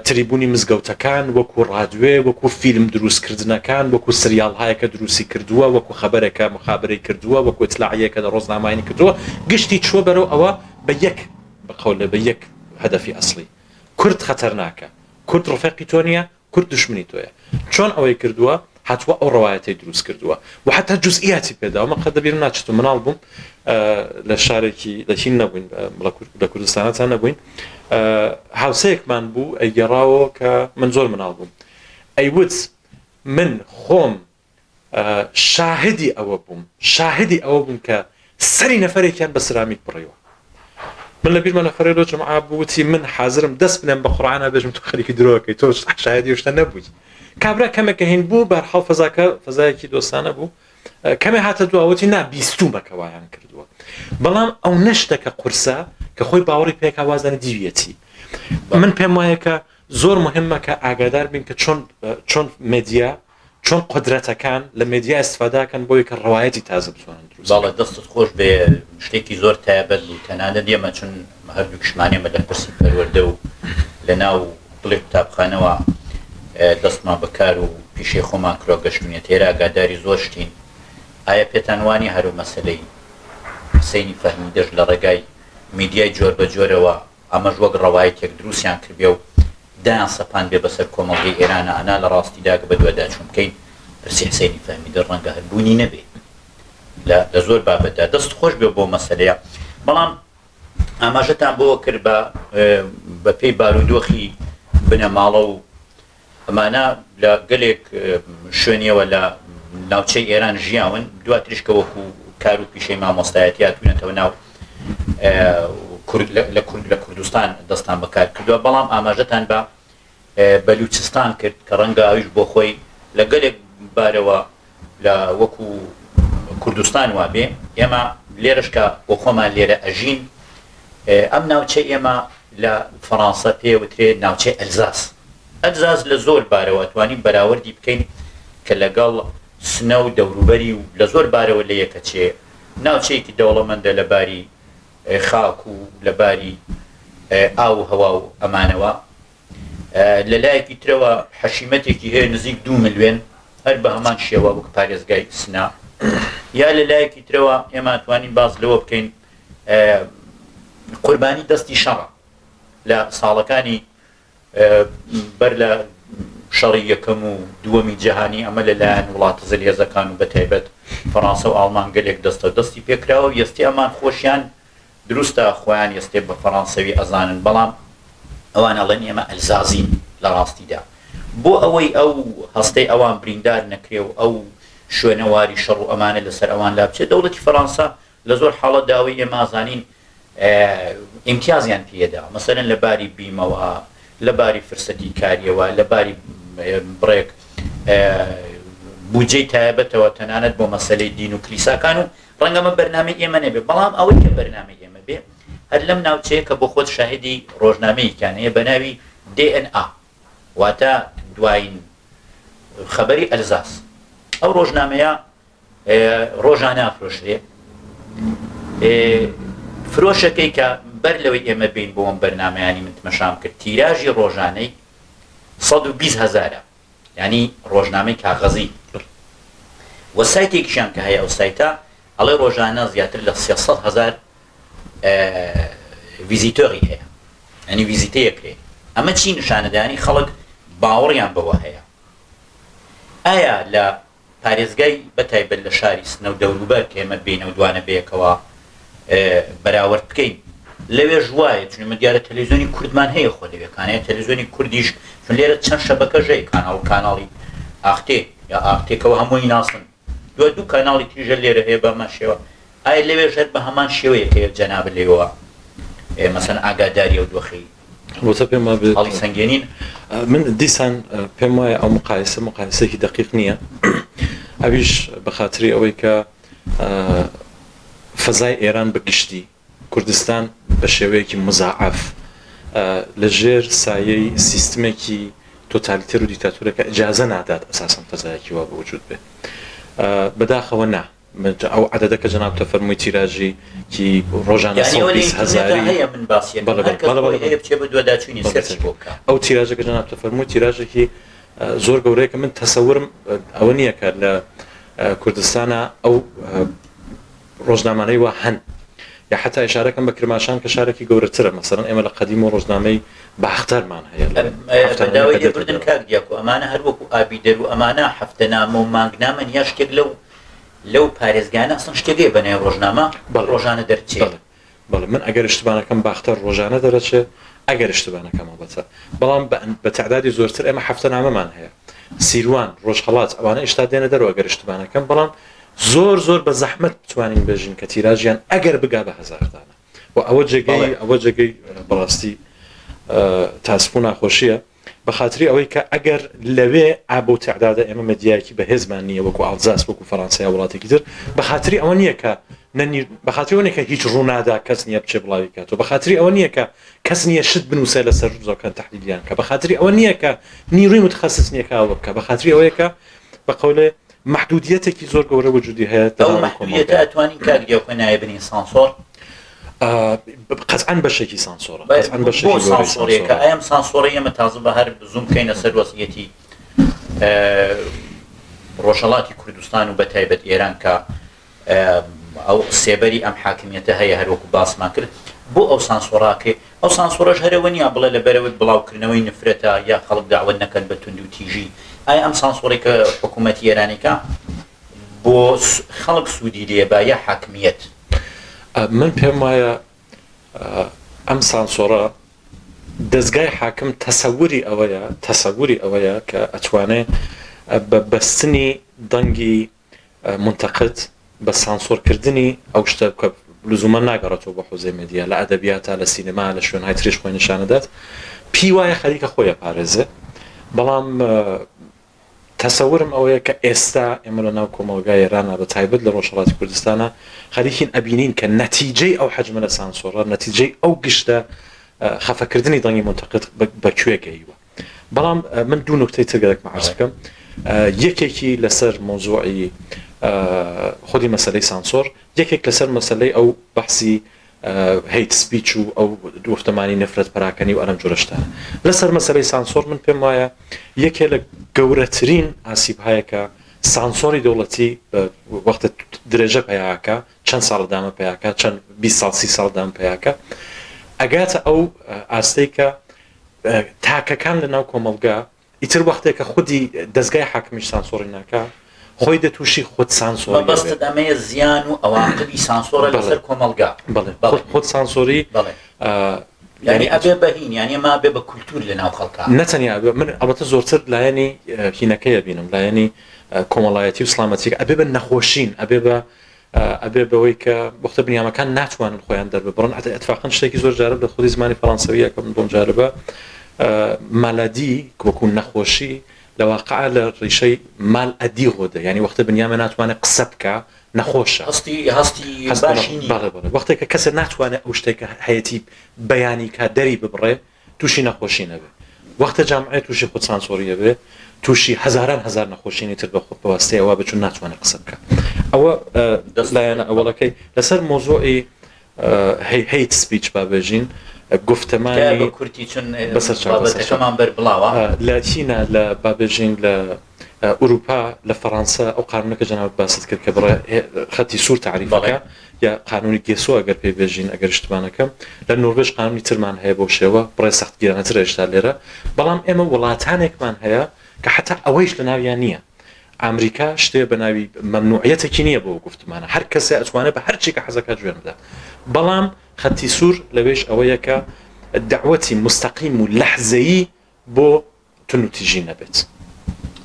[SPEAKER 2] تریبوونی مزگەوتەکان وەکو ڕادوێ وەکو فیلم دروستکردنەکان وەکو سریالهایەکە دروستی کردووە وەکو خەبەرێکە مخابرەی کردووە وەکو ئیطلاعیەکە لە ڕۆژنامەیانی کردووە گشتی چووە بەرەو ئەوە بە یەک بە قەولە بە یەک هەدەفی ئەسڵی کورد خەتەرناکە کورد ڕفێقی تۆ نییە کورد دوشمنی تۆیە چۆن ئەوەی کردووە هاتووە ئەو ڕەوایەتی دروست کردووە و حتا جزئیاتی پێداوە من قەت دەبیرم ناچێت و مناڵ بووم لە شارێکی لەچین نەبووین لە کوردستانەتان نەبووین هاوسەیەکمان بوو ئەیگەڕاوە کە من زۆر مناڵ بووم ئەیوت من خۆم شاهدی ئەوە بووم کە سەری نەفەرێکیان بە سرامیک بڕیوە من لە بیرمە نەفەرێ لۆ جەماعە بووتی من حازرم دەست بنێم بە قورئانە بێژم تۆ خەریکی درۆکەی تۆ شاهدی شتە نەبووی کابرا کەمێکە هین بوو بەرحاڵ فەزایەکی دۆستانە بوو کەمێ هاتە دواوەتی نا بیستومەکەوایان کردووە بەڵام ئەو نەشتەکە قورسە کە خۆی باوەڕی پێکا وازانە دیویەتی من پێم وایە کە زۆر مهمە کە ئاگادار بین کە چۆن مدیا چۆن قدرەتەکان لە مدیا استفاداکەن بۆی کە ڕەوایەتی تازە بتوانن دروست
[SPEAKER 1] باڵە دەستت خۆش بێ شتێکی زۆر تایبەت بوو تەنانەت ئێمە چون هەردوو کشمانێمە لە پرسی پەروەردە و لە ناو دڵی قوتابخانەوە دەستمان بەکار و پیشەی خۆمان کرۆ گەشتونێت تێرە ئاگاداری زۆر شتین ئایا پێتان وانی هەرو مەسەلەی حسەینی فەهمیدەش لە ڕێگای میدیای جۆر بە جۆرەوە ئەمەش وەک ڕەوایەتێک دروستیان کردبێ و دایان سەپان بێ بەسەر کۆمەڵگەی ئێرانە ئەنا لە ڕاستیدا کە بە دووەدا چوون بکەین پرسی حسەینی فەهمیدە ڕەنگە هەربوونی نەبێ لە زۆر بابەتدا دەست خۆش بێ بۆ مەسەلەیە بەڵام ئاماژەتان بۆ کرد بە پێی بارودۆخی بنەماڵە و ئەمانە لە گەلێک شوێنیەوە لە ناوچەی ئێران ژیاون دواتریشکە وەکو کار و پیشەی مامۆستایەتیات توێنێتەوە ناو لە کوردستان دەستان بەکار کردووە بەڵام ئاماژەتان بە بەلوچستان کرد کە ڕەنگە ئەویش بۆ خۆی لە گەلێک بارەوە لە وەکو کوردستان وابێ ئێمە لێرەشکە بۆ خۆمان لێرە ئەژین ئەم ناوچەی ئێمە لە فەڕەنسا پێوترێ ناوچەی ئەلزاس لە زۆر بارەوە توانین بەراوردی بکەین کە لەگەڵ سنە و دەوروبەری و لە زۆر بارەوە لە یەکە چێ ناوچەیەکی دەوڵەمەندە لە باری خاک و لە باری ئاو هەوا و ئەمانەوە لە لایەکی ترەوە حەشیمەتێکی هەیە نزیک 2 ملیۆن هەر بە هەمان شێوە وەک پارێزگای سنا یا لە لایەکی ترەوە ئێمە توانین باز لەوە بکەین قوربانی دەستی شەڕە لە ساڵەکانی بەر لە شەڕی یەکەم و دووەمی جەهانی ئەمە لەلایەن وڵاتە زەرهێزەکان و بەتایبەت فەڕەنسا و ئاڵمان گەلێک دەستی پێکراوە یەستی ئەمان خۆشیان دروستە خۆیان یەستێ بە فەڕەنسەوی ئەزانن بەڵام ئەوان ئەڵێن ئێمە ئەلزازین لە ڕاستیدا بۆ ئەوەی ئەو هەستەی ئەوان بریندار نەکرێ و ئەو شوێنەواری شەڕ و ئەمانە لەسەر ئەوان لا بچێت دەوڵەتی فەڕەنسا لە زۆر حاڵەتدا ئەوەی ئێمە ئازانین ئیمتیازیان پێدا مەسەلەن لە باری بیمەوە لە باری فرسەتی کاریەوە لە باری بڕێک بودجەی تایبەتەوە تەنانەت بۆ مەسەلەی دین و کلیساکان و ڕەنگەمە بەرنامەی ئێمە نەبێ بەڵام ئەوەی کە بەرنامەی ئێمە بێ هەر لەم ناوچەیە کە بۆ خۆت شاهدی ڕۆژنامەیەکیانەیە بە ناوی DNA واتە دوایین خەبەری ئەلزاس ئەو ڕۆژنامەیە ڕۆژانە ئەفرۆشرێ فرۆشەکەی کە بەر لەوەی ئێمە بین بۆ ئەم بەرنامەیانی من تمەشام کرد تیراژی ڕۆژانەی 120,000 ینی ڕۆژنامەی کاغەزی وە سایتێکیشیان کە هەیە ئەو سایتە ئەڵێ ڕۆژانە زیاتر لە 300,000 ڤیزیتۆری هەیە ئەنی ڤیزیتەیەکرێ ئەمە چی نیشانەدانی خەڵک باوەڕیان بەوە هەیە ئایا لە پارێزگای بەتایبەت لە شاری سنە و دەوروبەر کە ئێمە بینە و دوانە بەیەکەوە بەراورد بکەین لەوێ ژوایە چون دیارە تەلەڤیزیۆنی کوردمان هەیە خۆ لەوێکانەیە تەلەڤیزیۆنی کوردیش چون لێرە چەند شەبەکە ژەی کاناڵی ئاختێ یا ئاختێکەوە هەمووی ناسن دوو کاناڵی تریژە لێرە هەیە بە هەمان شێوە ئایا لەوێ ژەر بە هەمان شێوەیە کە جەنابە لێوە مەسەن ئاگاداری و دۆخی
[SPEAKER 2] بۆتە پێم
[SPEAKER 1] هەڵی سەنگێنین
[SPEAKER 2] من دیسان پێم وایە ئەو مقایسەیەکی دقیق نییە ئەویش بە خاتری ئەوەی کە فەزای ئێران بەگشتی کوردستان بە شێوەیەکی مزاعف لەژێر سایەی سیستمێکی تۆتالیتەر و دیکتاتۆرەکە ئیجازە نادات ئەساساً فەزایەکی وا بەوجود بێت بەداخەوە نا ئەو عەدەدەکە جەناب تەفەرمووی تیراژی کی ڕۆژانە 120,000
[SPEAKER 1] من باسی بچێ بە دووەداچوونی سەرچ بۆ بکە
[SPEAKER 2] ئەو تیراژەکە جەناب تەفەرمووی تیراژێکی زۆر گەورەیە کە من تەسەورم ئەوە نییە کە لە کوردستانە ئەو ڕۆژنامانەی وا هەن یا حتا ئشارەکەم بە کرماشان کە شارێکی گەورەترە مەسەڵەن ئێمە لە قەدیم و ڕۆژنامەی باختەرمان هەیە
[SPEAKER 1] بەداوای لێبوردن کاک دیاکۆ ئەمانە هەر وەکو ئابیدەر و ئەمانە هەفتەنامە و مانگنامەن یا شتێک لەو پارێزگانە ئەسڵ شتێکێ بەنێو ڕۆژنامە ڕۆژانە دەرچێت
[SPEAKER 2] بەڵێ من ئەگەر اشتبانەکەم باختەر ڕۆژانە دەرەچێت ئەگەر اشتبانەکەم بەچە بەڵام بە تعدادی زۆرتر ئێمە هەفتەنامەمان هەیە سیروان ڕۆژهەڵات ئەوانە ئێشتا دێنە دەرەوە ئەگەر اشتبانەکەم بەڵام زۆر بە زەحمەت توانین بێژین کە تیراژیان ئەگەر بگا بە هەزاردانە و ئەوە جێگەی بەڕاستی تاسفۆ ناخۆشیە بە خاتری ئەوەی کە ئەگەر لەوێ ئابە و تعدادە ئێمە مەدیایەکی بەهێزمان نییە وەکو ئالزاس وەکو فەڕەنسا وڵاتێکی تر بە خاتری ئەوە نییە کە بە خاتری ئەوە نیە کە هیچ ڕوونادا کەس نییە بچێ بڵاوی کاتەوە بە خاتری ئەوە نییە کە کەس نییە شت بنووسە لەسەر زۆکان تەحلیلیان کە بە خاتری ئەوە نییە کە نیروی متخەسس نییە کاوە بکە بە خاتری ئەوەیە کە بە قەولێ محدودیتێکی زۆر گەورە وجودی هەیە
[SPEAKER 1] ئەو محدودیتە ئەتوانین کاکدیاکۆ نایبنین سانسۆر
[SPEAKER 2] قەتعەن بەشێکی سانسۆرە
[SPEAKER 1] بۆ سانسۆرێکە ئەم سانسۆرە ئێمە تازە بە هەر زوم بکەینە سەر وەسیەتی ڕۆژهەڵاتی کوردستان و بەتایبەت ئێران کە ئەو سێبەری ئەم حاکمیەتە هەیە هەروەکو باسمان کرد بۆ ئەو سانسۆراکێ ئەو سانسۆرەش هەرەوە نیە بڵێ لەبەرەوەی بڵاوکردنەوەی نفرەتە یا خەڵک داوت نەکەن بە توند و تیژی ئایا ئەم سانسۆرێکە حکوومەتی ئێرانێکە بۆ خەڵک سوودی لێبا یا حاکمیەت
[SPEAKER 2] من پێم وایە ئەم سانسۆرە دەستگای حاکم تەسەووری ئەوەیە کە ئەتوانێت بە بەستنی دەنگی منتەقد بە سانسۆرکردنی ئەو شتە کە لزومە ناگەڕێتەوە بە حوزەی مێدیا لە ئەدەبیاتە لە سینەما لە شوێنهای تریش خۆی نیشانەدات پێی وایە خەریکە خۆیە پارێزێ بەڵام تەسەورم ئەوەیە کە ئێستا ئێمە لە ناو کۆمەلگای ئێرانە بە تایبەت لە ڕۆژهەڵاتی کوردستانە خەریکین ئەبینین کە نەتیجەی ئەو حەجمە لە سانسۆرە نەتیجەی ئەو گشتە خەفەکردنی دەنگی منتەقد بەکوێ گەیوە بەڵام من دوو نکتەی ترگەرەکمە عەرز بکەم یەکێکی لەسەر مۆزوعی خودی مەسەلەی سانسۆر یەکێک لەسەر مەسەلەی ئەو بەحسی هەیت سپیچ و ئەو گفتمانی نفرەت پەراکەنی و ئەم جۆرەشتانە لەسەر مەسەلەی سانسۆر من پێم وایە یەکێ لە گەورەترین ئاسیب هەیە کە سانسۆری دەوڵەتی وەختە درێژە پێیاکە چەند ساڵ دامە پێیاکە چەند 20 ساڵ 30 ساڵ دام پێیاکە ئەگاتە ئەو ئاستەی کە تاکەکان لە ناو کۆمەلگا ئیتر وەختێکە خودی دەستگای حاکمیش سانسۆری ناکە خۆی دەتوشی خود سانسۆری
[SPEAKER 1] بەستت ئەمەیە زیان و ئەوانقدی سانسۆرە لەسەر کۆمەلگا
[SPEAKER 2] خود سانسۆری
[SPEAKER 1] یعنی ئەبێ بەهین یعنی ما بێ بە کولتور لە ناو خەڵکە
[SPEAKER 2] نەتەنیا من ئەڵبەتە زۆرتر لایەنی هینەکەیە بینم لایەنی کۆمەڵایەتی و سلامەتی ئەبێ بە نەخۆشین ئەبێ بەوەی کە وەختە بنیامەکان ناتوانن خۆیان دەرببڕن ئەتفاقەن شتێکی زۆر جارب لە خودی زمانی فەڕەنسەویەکە من بۆم جاربە مالەدی وەکو نەخۆشی لە واقع لە ڕیشەی مال ئەدی غۆدە یعنی وەختە بنیامە ناتوانێت قسە بکە نەخۆشە
[SPEAKER 1] هەستی باشینی
[SPEAKER 2] وەختێکە کەسە ناتوانێت ئەو شتێکە هەیەی بەیانی کا دەری ببڕێ تووشی نەخۆشی نەبێ وەختە جامعەت تووشی خود سانسۆریە بێ تووشی هەزاران هەزار نەخۆشینی تر بە خۆ بەوەستەی ئەوە بچون ناتوانێت قسە بکە ئەوە لایەنە ئەوڵەکەی لەسەر مۆزۆی هەیت سپیچ بابێژین گفتمانی
[SPEAKER 1] کورتی چون بابەتەکەمان بەربڵاوە
[SPEAKER 2] لە چینە لە بابێژین لە ئوروپا لە فەڕەنسا ئەو قانونەکە جەناب باست کرد کە بڕێ خەتی سوور تعریفەکە یا قانونی گێسۆ ئەگەر پێبێژین ئەگەر شتمانەکەم لە نۆروێژ قانونی ترمان هەیە بۆ شێوە بڕێ سەختگیرانەتر هێشتا لێرە بەڵام ئێمە وڵاتانێکمان هەیە کە حتا ئەوەیش لە ناویان نییە ئەمریکا شتێ بە ناوی مەمنوعیەتێکی نییە بۆ گفتمانە هەر کەسێ ئەتوانێت بە هەرچێکە حەزەکە جوێن بدات بەڵام خەتی سوور لەوێش ئەوەیە کە دعوەتی مستەقیم و لەحزەیی بۆ تونوتیژی نەبێت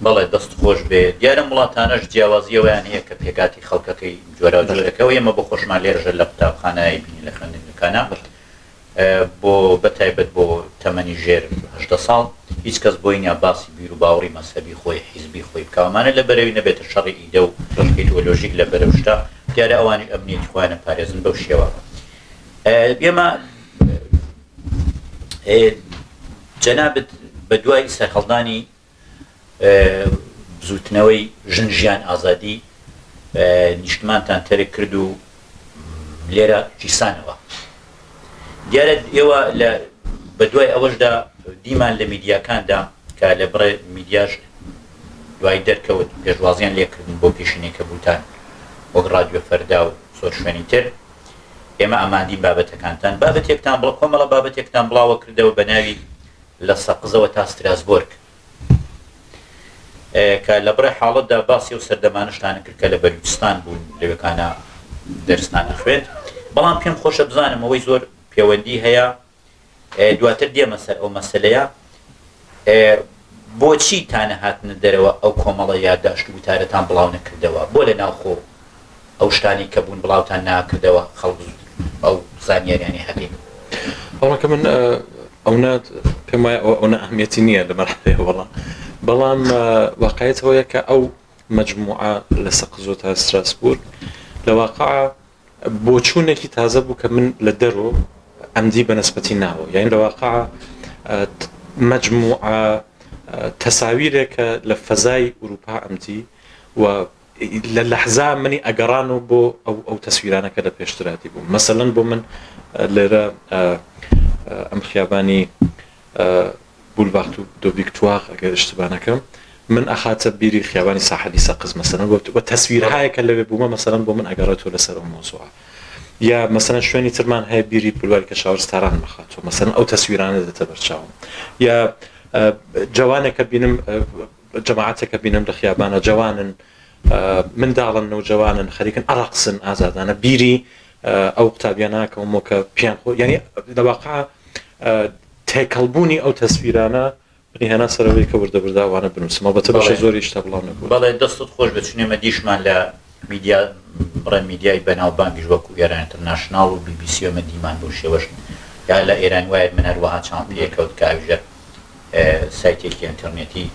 [SPEAKER 1] بەڵێ دەست خۆش بێ دیارە وڵاتانەش جیاوازیەوەیان هەیە کە پێکاتی خەڵکەکەی جۆرە جۆرەکەەوە ئێمە بۆ خۆشمان لێرەژە لە قوتابخانای بینی لە خوێندنگەکانە بۆ بەتایبەت بۆ تەمەنی ژێر 18 ساڵ هیچ کەس بۆی نیا باسی بیر و باوەڕی مەسەبی خۆی حیزبی خۆی بکەوانە لە بەرەوی نەبێتە شەڕی ئیدە و ئیدئۆلۆژیک لە بەرەو شتا دیارە ئەوانی ئەمنیەتی خۆیان پارێزن بەو شێوە. ئێمە جەنابەت بە دوای سەرهەڵدانی بزوتنەوەی ژن ژیان ئازادی نیشتمانتان تەرک کرد و لێرە گیسانەوە. دیارە ئێوە لە بە دوای ئەوەشدا دیمان لە میدیاکاندا کە لە بڕێ میدیاش دوای دەرکەوت پێشوازیان لێکردن بۆ پێشینێکە بوتان وەک رادیۆ فەردا و زۆر شوێنی تر. ئێمە ئامادەی بابەتەکانتان بابەتێکتان بڵ کۆمەڵە بابەتێکتان بڵاوە کردەوە بە ناوی لە سەقزەوە تا ستراسبۆرگ کە لە بڕێ حاڵەتدا باسی و سەردەمانشتانە کرد کە لە بەلوچستان بوون لەوێکانە دەرسنان ئەخوێت. بەڵام پێم خۆشە بزانم ئەوەی زۆر پەیوەندی هەیە دواتر دێمە سەر ئەو مەسەلەیە بۆچی تانە هاتنە دەرەوە ئەو کۆمەڵە یادداشت و وتارەتان بڵاو نەکردەوە بۆ لە ناوخۆ ئەو شتانی کە بوون بڵاوتان ناکردەوە خەڵک ئەو زانیاریانی هەبین.
[SPEAKER 2] بەڵام من ئەوە پێم وایە ئەوە ئەهمیەتی نییە لە مەرحلەیە وەڵام بەڵام واقعیتەوەیە کە ئەو مەجموعە لە سەقزۆ تا ستراسبورگ لە واقع بۆچوونێکی تازە بوو کە من لە دەرۆ ئەمدی بەنسبەتی ناوە یعنی لە واقع مەجموعە تەساویرێکە لە فەزای ئوروپا ئەمدی و لە لەحزا منی ئەگەڕان و بۆ ئەو تەسویرانەکە لە پێشتراتی بوو. مەسەڵەن بۆ من لێرە ئەم خیابانی بولڤارد دو ڤیکتوار ئەگەر اشتباه من ئەخاتە بیری خیابانی ساحلی سەقز مەسەڵەن و تەسویرهایەکە لەوێ بوومە مەسەڵەن بۆ من ئەگەڕێتەوە لەسەر ئەو مۆزوعە یا مەسەڵەن شوێنی ترمان هەیە بیری بولواری کە شاوەڕستاران مەخاتەوە مەسەڵەن ئەو تەسویرانە دێتە بەرچاوم یا جوانێکە بینم جەماعەتێکە بینم لە خیابانە جوانن منداڵن نەوجەوانن خەریکن ئەڕەقسن ئازادانە بیری ئەو قوتابیانەکەمەوە کە پیان خۆ یعنی لەواقع تێکەڵبوونی ئەو تەسویرانە هێنا سەرەوەی کە وردەبرداوانە بنووسم بەتە بەشە زۆری شتا بڵاو نەبوو.
[SPEAKER 1] بەڵێ دەستت خۆش بچونێمە دیشمان لە میدیا بڕێ میدیای بەناوبانگیش وەکو ئێران ئینتەرناشناڵ و BBC ئەمە دیمان بۆ شێوەش یا لە ئێران وایە من هەروەها چاوم پێکەوت کە ئەوژە سایتێکی ئینتەرنێتی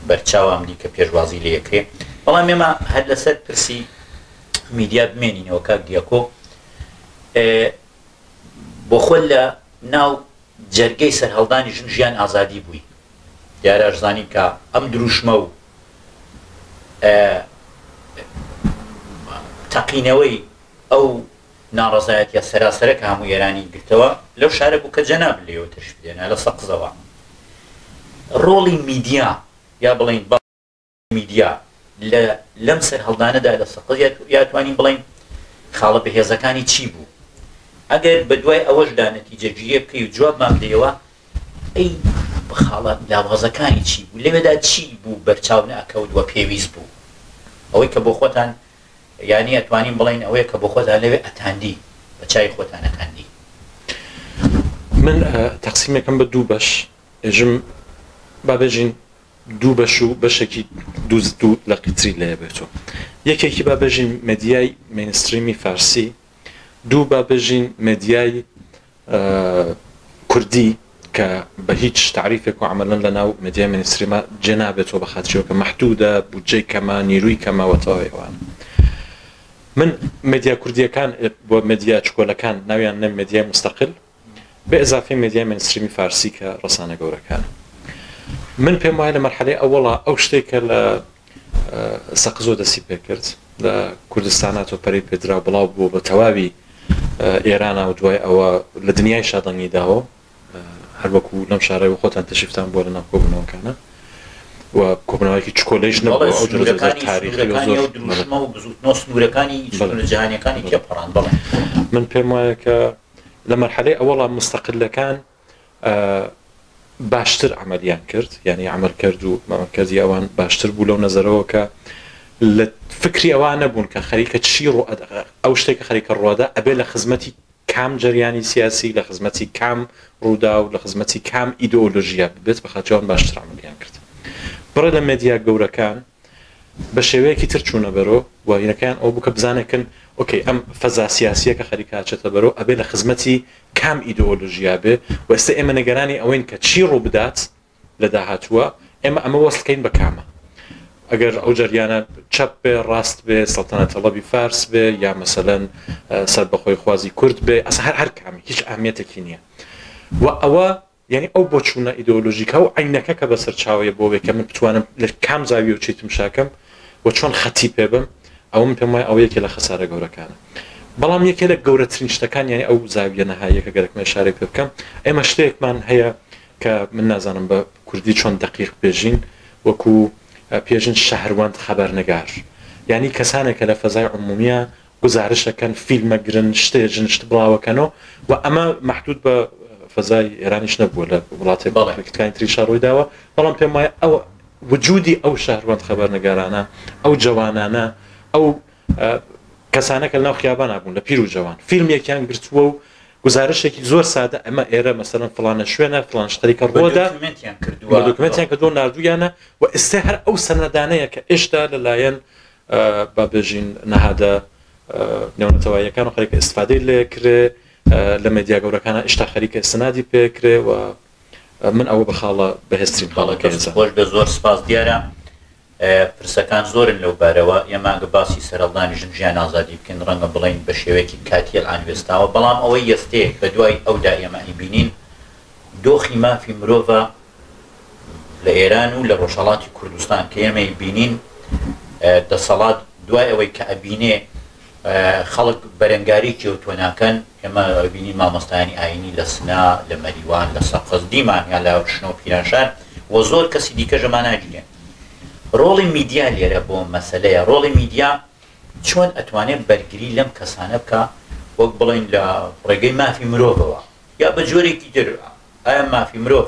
[SPEAKER 1] بەرچاوام دی کە پێشوازی لە یەکرێ. بەڵام ئێمە هەر لەسەر پرسی میدیا بمێنینەوە کاک دیاکۆ بۆ خۆل لە ناو جەرگەی سەرهەڵدانی ژن ژیان ئازادی بووی دیارە ئەشزانین کە ئەم دروشمە و تەقینەوەی ئەو ناڕەزایەتیە سەراسەرەکە هەموو ئێرانی گرتەوە لەو شارە بوو کە جەناب لێەوە تەشریف دێنا لە سەقزەوە. ڕۆڵی میدیا یا بڵین میدیا لەم سەرهەڵدانەدا لە سەقز یاتوانین بڵین خاڵە بەهێزەکانی چی بوو ئەگەر بە دوای ئەوەشدا نەتیجەگیری بکەی و جوابمان بدەیەوە ئەی خاڵە لاوازەکانی چی بوو لەوێدا چی بوو بەرچاو نەکەوت وە پێویست بوو ئەوەی کە بۆ خۆتان یعنی ئەتوانین بڵین ئەوەیە کە بۆ خۆتان لەوێ ئەتاندی بە چای خۆتان ئەتاندی.
[SPEAKER 2] من تەقسیمێکم بە دوو بەش ئێژم بابێژین دوو بەش و بەشێکی دوو لە قیتری لێ بێتەوە. یەکێکی بابێژین مێدیای مینستریمی فارسی دوو بابێژین مێدیای کوردی کە بە هیچ تعریفێک و عملەن لە ناو مێدیای مینستریمە جێنابێتەوە بە خاطرەوە کە مەحدودە بودجەی کەمە نیروی کەماوەتەوە ئێوان. من مێدیا کوردیەکان بۆ مێدیا چکۆلەکان ناویان نەم مێدیای مستەقل بە ئەزافی مێدیای مینستریمی فارسی کە ڕەسانە گەورەکان. من پێم وایە لە مەرحەلەی ئەوەڵا ئەو شتێکە لە سەقزۆ دەستی پێ کرد لە کوردستانە تۆپەرەی پێدرا بڵاو بوو بە تەواوی ئێرانە و دوای ئەوە لە دنیای شادەنگی داوە هەر وەکو لەم شارەی و خۆتان تەشریفتان بۆ لە ناو کۆبوونەوەکانە و کۆبوونەوەیەکی چکۆلەیش نەبوو ئەو تاریخی
[SPEAKER 1] سنوورەکانی جیهانیەکانی تێپەڕان. بەڵێ
[SPEAKER 2] من پێم وایە کە لە مەرحەلەی ئەوەڵا مستەقلەکان باشتر عملیان کرد یعنی عمل کرد و مەمەکردی ئەوان باشتر بوو لەو نەزەرەوە کە لە فکری ئەوان نەبوون کە خەریکە چی ئەو شتێکە خەریکە ڕۆدا ئەبێ لە خزمەتی کام جریانی سیاسی لە خزمەتی کام ڕوودا و لە خزمەتی کام ئیدئۆلۆژیا بێت بە خاطرەوە باشتر عملیان کرد. بڕێ لە مێدیا گەورەکان بە شێوەیەکی تر چوونە بەرۆ و هینەکەیان ئەو بوو کە بزانێکن ئۆکەی ئەم فەزا سیاسیەکە خەریکاچێتە بەرۆ ئەبێ لە خزمەتی کام ئیدئۆلۆژیا بێ و ئێستا ئێمە نەگەرانی ئەوەین کە چی ڕوو بدات لە داهاتووە ئێمە ئەمە وەسڵکەین بە کامە ئەگەر ئەو جەریانە چەپ بێ ڕاست بێ سەڵتەنەت تەڵەبی فارس بێ یا مەسەلەن سەر بەخۆی خوازی کورد بێ ئەسا هەر کامی هیچ ئاهمیەتێکی نییە و ئەوە یعنی ئەو بۆ چوونە ئیدۆلۆژیکە و عینەکە کە بەسەر چاوەیە بۆ بێ کە من بتوانم لە کام زاویە و چیتم شاکەم و چۆن خەتی پێ بم ئەوم پێم وایە ئەو یەکێ لە خەسارە گەورەکانە بەڵام یەکێ لە گەورەترین شتەکان یعنی ئەو زاویە نەهاییەکە گەرەکمە اشارەی پێ بکەم ئێمە شتێکمان هەیە کە من نازانم بە کوردی چۆن دقیق بێژین وەکو پێژن شەهروەند خەبەرنگار یعنی کەسانێکە لە فەزای عمومیە گزارشەکەن فیلمەگرن شتێژن شت بڵاوەکەنەوە و ئەمە محدود بە فەزای ئێرانیش نەبووە لە وڵاتی باڵێکەکانی تریشا ڕووی داوە بەڵام پێم وایە ئەو وجودی ئەو شەهروەند خەبەرنگارانە ئەو جوانانە ئەو کەسانەکە لەناو خیابان بوون لە پیر و جوان فیلمێکیان گرتووە و گزارشێکی زۆر سادە ئەمە ئێرە مەسەرەن فڵانە شوێنە فڵان شتێکە ڕۆدا دۆکومنتیان کردووە نردویانە و ئێستا هەر ئەو سەنەدانەیە کە ئێشتا لەلایەن با بێژین نەهادە نێونەتەواییەکان و خەریکە ئیستفادەی لێ کرێ لە مێدیا گەورەکانە ئێشتا خەریکە سنادی پێکرێ و من ئەوە بەخاڵە بەهێزترین باڵەکە
[SPEAKER 1] خۆش بە زۆر سپاس دیارە پرسەکان زۆرن لەو بارەوە ئێماگە باسی سەرەڵدانی ژیان ئازادی بکەین ڕەنگە بڵین بە شێوەیەکی کاتیل ئانوێستاوە بەڵام ئەوەی یەستێ بە دوای ئەودا ئێمە ئیبینین دۆخی مافی مرۆڤە لە ئێران و لە ڕۆژهەڵاتی کوردستان کە ئێمە بینین دەسەڵات دوای ئەوەی کە ئەبینێ خەڵک بەرەنگاری کێوتوە ناکەن ئێمە بینین مامۆستایانی ئاینی لە سنا لە مەریوان لە سەقز دیمان یا لە شنۆ پیرانشار و زۆر کەسی دیکە ژەمان ناگیرێن ڕۆڵی میدیا لێرە بۆ مەسەلەیە ڕۆڵی میدیا چۆن ئەتوانێت بەرگری لەم کەسانە بکە وەک بڵین لە ڕێگەی مافی مرۆڤەوە یا بە جۆرێکی تر ئایا مافی مرۆڤ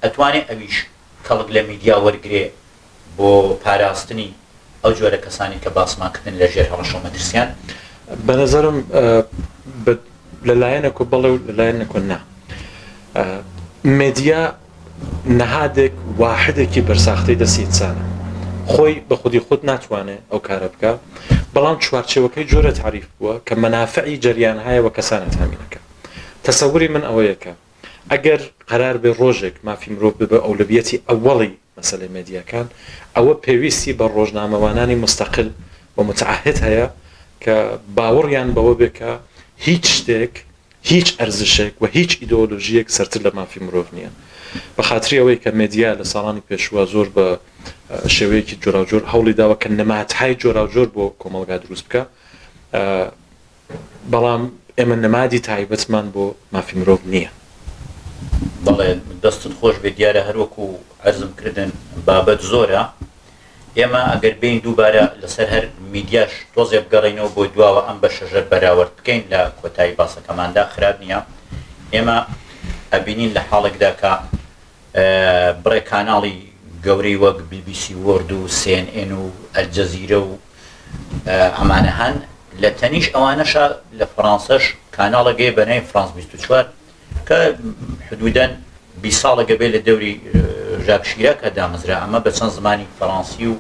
[SPEAKER 1] ئەتوانێت ئەویش کەڵک لە میدیا وەرگێ بۆ پاراستنی ئەو جۆرە کەسانی کە باسماکردن لە ژێر هەڵەشە و مەترسیان
[SPEAKER 2] بە نەزەرم لەلایەنێک و بەڵێ و لەلایەنێک و نا مێدیا نەهادێک واحدێکی بەرساختەی دەستی ئینسانە خۆی بە خودی خۆت ناتوانێت ئەو کارە بکە بەڵام چوارچێوەکەی جۆرە تعریف بووە کە مەنافعی جەریان هەیە کەسانە تامینەکە تەسەووری من ئەوەیەکە ئەگەر قرار بێ ڕۆژێک مافی مرۆڤ ببە ئەولەویەتی ئەوەڵی مەسەلەی مێدیاکان ئەوە پێویستی بە ڕۆژنامەوانانی مستەقل و متعهد هەیە کە باوەڕیان بەوە بێ کە هیچ شتێک هیچ ئەرزشێک و هیچ ئیدۆلۆژیەک سەرتر لە مافی مرۆڤ نییە بە خااتری ئەوەی کە مێدیا لە ساڵانی پێشوە زۆر بە شێوەیەکی جۆراوجۆر هەوڵی داوە کە نەماتهای جۆراوجۆر بۆ کۆمەڵگا دروست بکە بەڵام ئێمە نەمادی تایبەتمان بۆ مافی مرۆڤ نییە
[SPEAKER 1] بەڵێ دەستت خۆش بێ دیارە هەروەکو عەرزم کردن بابەت زۆرە ئێمە ئەگەر بین دووبارە لەسەر هەر میدیاش تۆزێ بگەڕینەوە بۆ دواوە ئەم بە شەژەر بەراورد بکەین لە کۆتایی باسەکەماندا خراپ نییە ئێمە ئەبینین لە حاڵێکدا کە بڕێ کاناڵی گەورەی وەک BBC وۆرد و CNN و ئەلجەزیرە و ئەمانە هەن لە تەنیش ئەوانەشە لە فەڕەنسەش کاناڵەگەی بەناوی فرانس 24 کە حدودەن 20 ساڵەگە بێ لە دەوری ژاک شیراک کە دامەزرا ئەمە بە چەند زمانی فەڕەنسی و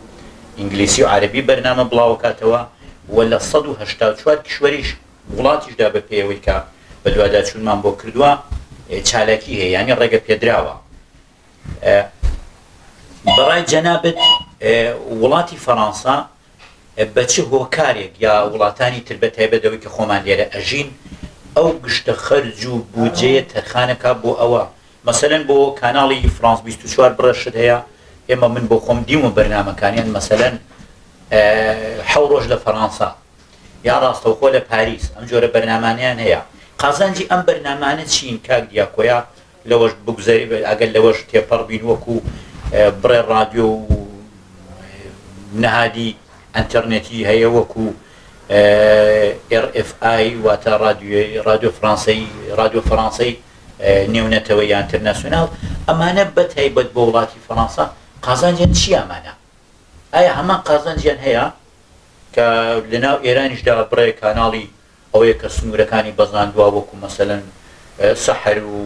[SPEAKER 1] ئینگلیسی و عەرەبی بەرنامە بڵاوکاتەوە و لە 184 کشوەریش وڵاتیشدا بە پێوەی کە بە دوواداچوونمان بۆ کردووە چالاکی هەیە ینی ڕێگە پێدراوە بەڕای جەنابەت وڵاتی فەڕەنسا بە چه هۆکارێک یا وڵاتانی تر بە تایبەتەوەی کە خۆمان لێرە ئەژین ئەو گشتە خەرج و بودجەیە تەرخانەکە بۆ ئەوە مەسەلەن بۆ کاناڵی فرانس 24 بڕەشت هەیە ئێمە من بۆ خۆم دیومە بەرنامەکانیان مەسەلەن 7 ڕۆژ لە فەڕەنسا یا ڕاستەوخۆ لە پاریس ئەم جۆرە بەرنامانیان هەیە قازانجی ئەم بەرنامانە چین کاک دیاکۆیە لەوەش بگوزەری ئەگەر لەوەش تێپەڕ بین وەکو بڕێ رادیۆ و نەهادی ئەنتەرنێتی هەیە وەکو RFI واتە رادیۆ فەڕەنسەی رادیۆ فەڕەنسەی نێونەتەوە یا ئینتەرناسیۆناڵ ئەمانە بەتایبەت بۆ وڵاتی فەڕەنسا قازانجیان چی ئەمانە ئایا هەمان قازانجیان هەیە کە لەناو ئێرانیشدا بڕێ کاناڵی ئەوەیە کە سنوورەکانی بەزاندووە وەکو مەسەلەن سەحر و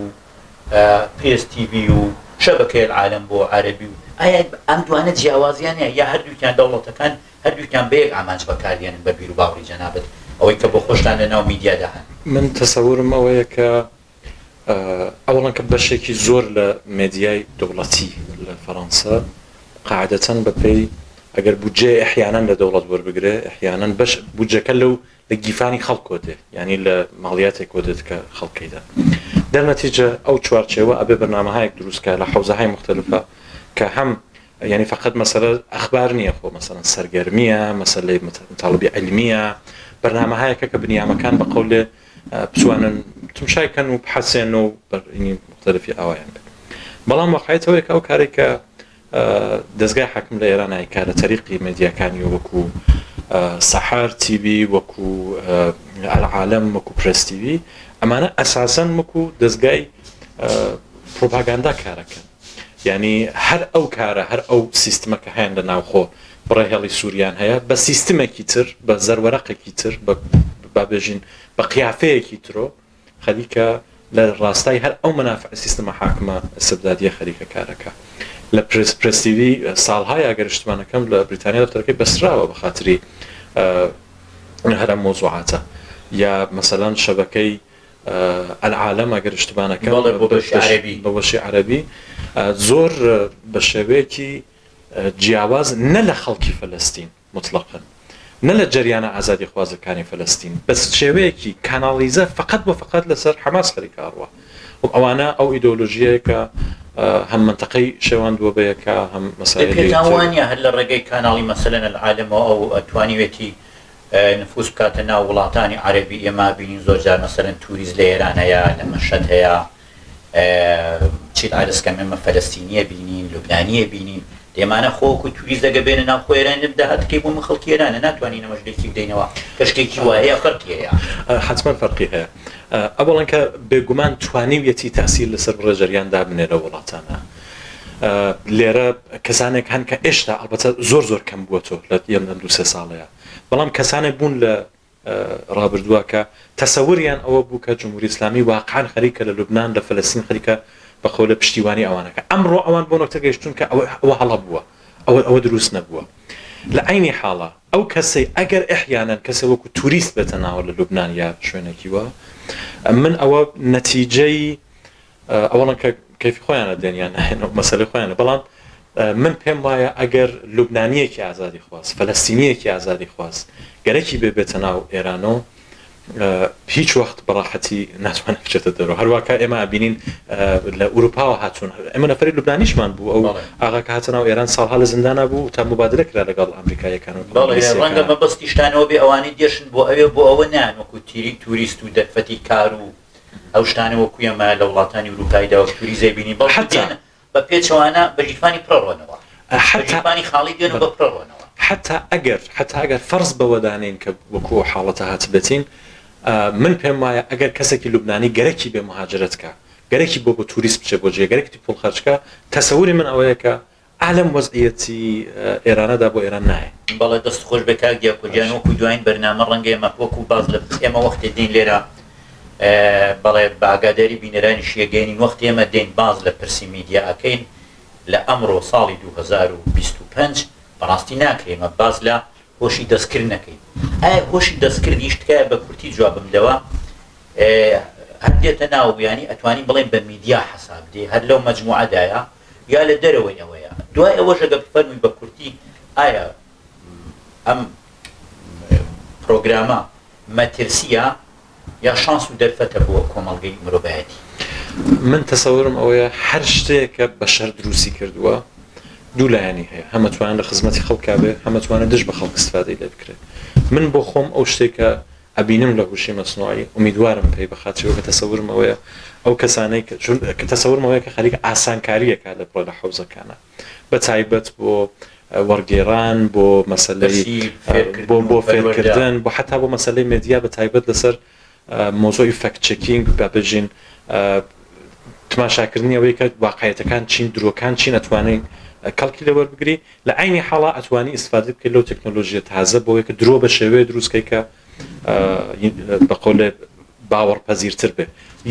[SPEAKER 1] PSTV و شەبەکەی العالم بۆ عەرەبی و ئایا ئەم دوانە جیاوازیان هەیە یا هەردووکیان دەوڵەتەکان هەردووکیان بەیەک ئامانج بەکاردێنن بە بیر و باوەڕی جەنابەت ئەوەی کە بۆ خۆشتان لەناو میدیادا هەن
[SPEAKER 2] من تەسەورم ئەوەیە کە اولا كبشێکی زۆر لە مێدیای دەوڵەتی لە فەڕەنسا قاعدەتەن بەپێی ئەگەر بودجێ احیانا لە دەوڵەت وەربگرێ احیانا بەش بودجەکە لەو لە گیفانی خەڵکۆ دێ یعنی لە ماڵیاتێک کۆدێت کە خەڵکەیدا دەرنەتیجە ئەو چوارچێوە ئەبێ بەرنامەهایەک دروستکە لە حوزەهای مختلفە کە هەم يعني فقط مثلا اخبار نییە خۆ مثلا سەرگەرمیە مەسەلەی مطالبی علمیە بەرنامەهایەکە کە بنیامەکان بە قەولێ بتوانن تمشایکەن و بحەسێن و بەرینی مختلفی ئەویان بێت بەڵام واقعیتەوەی کە ئەو کارێکە دەستگای حاکم لە ئێران کار لە تەریقی مێدیاکانی وەکو سەحار تیوی وەکو العالم وەکو پرس تیوی ئەمانە ئەساسەن وەکو دەستگای پرۆپاگاندا کارەکەن يعني هر او كاره هر او سيستم كهان لنا وخو برهلي سوريان هيا بس سيستم كيتر بزرورق كيتر بابجين بقيافه كيترو خليك للراستاي هر او منافع سيستم حاكمه استبداديه خليك كاركا لا بريس تي في صال هاي اگر اشتبانا كم لبريطانيا تركي بس راو بخاطري هر موضوعاته يا مثلا شبكه العالم اگر اشتبانا كم بوشي عربي زۆر بە شێوەیەکی جیاواز نە لە خەڵکی فەلەستین مطلقاً نە لە جەریانە ئازادی خوازەکانی فەلەستین بەس شێوەیەکی کانالیزە فقط بۆ فقط لەسەر حەماس خەریکاڕوە ئەوانە ئەو ئیدۆلۆژیەیە کە هەم منتەقەی شێواندووە بەیەکە هەم
[SPEAKER 1] مەسەلەیەوانە هەر لە ڕێگەی کاناڵی مەسەلەن العالمەوە ئەو ئەتوانیوێتی نفوس بکاتە ناو وڵاتانی عەرەبی ئێمە بینین زۆر جار مەسەلەن توریست لە ئێران هەیە لە مەشەد هەیە چیت عرض کەم ئێمە فەلەستینیە بینین لوبنانیە بینین دێمانە خۆکو توریست دەگە بێنە ناو خۆێران داهاتکەی بۆ من خەڵکی ئێرانە ناتوانین ئەمە شتێکی بدەینەوە کە شتێکی وایە فەرقی هەیە
[SPEAKER 2] حتمما فەرقی هەیە ئەوڵەن کە بێگومان توانیویەتی تاسیر لەسەر ڕێژەریاندا بنێرە وڵاتانە لێرە کەسانێک هەن کە ئێشتا ئەڵبەتە زۆر کەم بووەتەوە لە یەم دو سێ ساڵەیە بەڵام کەسانێک بوون لە ڕابردووە کە تەسەوریان ئەوە بوو کە جمهوری ئیسلامی واقعاً خەریکە لە لوبنان لە فەلەستین خەریکە بە قەولە پشتیوانی ئەوانەکە ئەمڕۆ ئەوان بۆ نۆکتە گەیشتون کە ئەوە هەڵە بووە ئەوە دروست نەبووە لە عینی حاڵە ئەو کەسەی ئەگەر ئەحیانەن کەسە وەکو توریست بێتە ناوە لە لوبنان یا شوێنێکیوە من ئەوە نەتیجەی ئەوڵەن کە کەفی خۆیانە دێنیان مەسەلەی خۆیانە بەڵام من پێم وایە ئەگەر لوبنانیەکی ئازادی خواست فەلەستینیەکی ئازادی خواست گەرەکی بێتە ناو ئێرانەوە هیچ وەخت بەڕاحەتی ناتوانێت بچێتە دەرەوە هەروەکە ئێمە بینین لە ئوروپاوە هاتوون ئێمە نەفەری لوبنانیشمان بوو ئەو ئاغاکە هاتە ناو ئێران ساڵها لە زیندانە بوو تا مبادلە کرا لەگەڵ ئەمریکایەکان
[SPEAKER 1] ڕەنگە مەبەستی شتانەوە بێ ئەوانەی دێشن بۆ ئەوێ بۆ ئەوە نان وەکو توریست و دەرفەتی کار و ئەو شتانە وەکو ئێمە لە وڵاتانی ئوروپایدا وەک توریزە بینی بەڵام بە پێچەوانە بەجیفانی پڕڕۆنەوە بەجیفانی خاڵی دێن و بە پڕڕۆنەوە
[SPEAKER 2] حتا ئەگەر فەرز بەوەدانین کە وەکو حاڵەتە هاتبێتین من پێم وایە ئەگەر کەسێکی لوبنانی گەرەکی بێ مهاجرەتکە گەرەکی بۆ توریست بچێ بۆ جێ گەرەکی پوڵ خەرجکە تەسەوری من ئەوەیە کە عالم وەزعیەتی ئێرانەدا بۆ ئێران نایە
[SPEAKER 1] بەڵێ دەست خۆش بە کاک دیاکۆجیان وەکو دوایین بەرنامە ڕەنگە ئێمە وەکو باز لە ئێمە وەختی دین لێرە بەڵێ باگاداری بینەرانی شیەگەینین وەختی ئێمە دێن باز لە پرسی میدیا ئەکەین لە ئەمڕۆ ساڵی 2025 بەڕاستی ناکرێمە باز لە هۆشی دەستکردنەکەی ئایا هۆشی دەستکردی شتکایە بە کورتی جوابمدەوە هەندێتە ناو بیانی ئەتوانی بڵێن بە میدیا حساب دێ هەر لەو مەجموعەدایە یا لە دەرەوەی ئەوەیە دوای ئەوە ژەگە بفەرمووی بە کورتی ئایا ئەم پرۆگرامە مەترسیە یا شانس و دەرفەتە بۆ کۆمەڵگەی مرۆڤایەتی
[SPEAKER 2] من تەسەورم ئەوەیە هەر شتێکە بەشەر دروستی کردووە دوو لایەنی هەیە هەمەتوانن لە خزمەتی خەڵکا بێ هەمەتوانە دژ بە خەڵک استفادەی لێ بکرێت من بۆ خۆم ئەو شتێکە ئەبینم لە هوشی مەسنوعی ئومیدوارم پێی بەخاتریەوە کە تەسەورم ئەوەیە ئەو کەسانەی کە تەسەورم ئەوەیە کە خەریکە ئاسانکاریەکە لە بڕۆ لە حەوزەکانە بە تایبەت بۆ وەرگێڕان بۆ مەسەلەی بۆ فێرکردن بۆ حتا بۆ مەسەلەی مێدیا بە تایبەت لەسەر مۆزۆی فەکت چێکینگ بابژین تماشاکردنی ئەوەی کە واقعیەتەکان چین درۆکان چین ئەتوانین کەڵکی لەوە بگری لە عینی حاڵا ئەتوانی ئیسفادە بکەیت لەو تەکنۆلۆژیە تازە بۆیە کە درۆ بە شێوەیە دروستکەی کە بە قەولێ باوەڕپەزیرتر بێ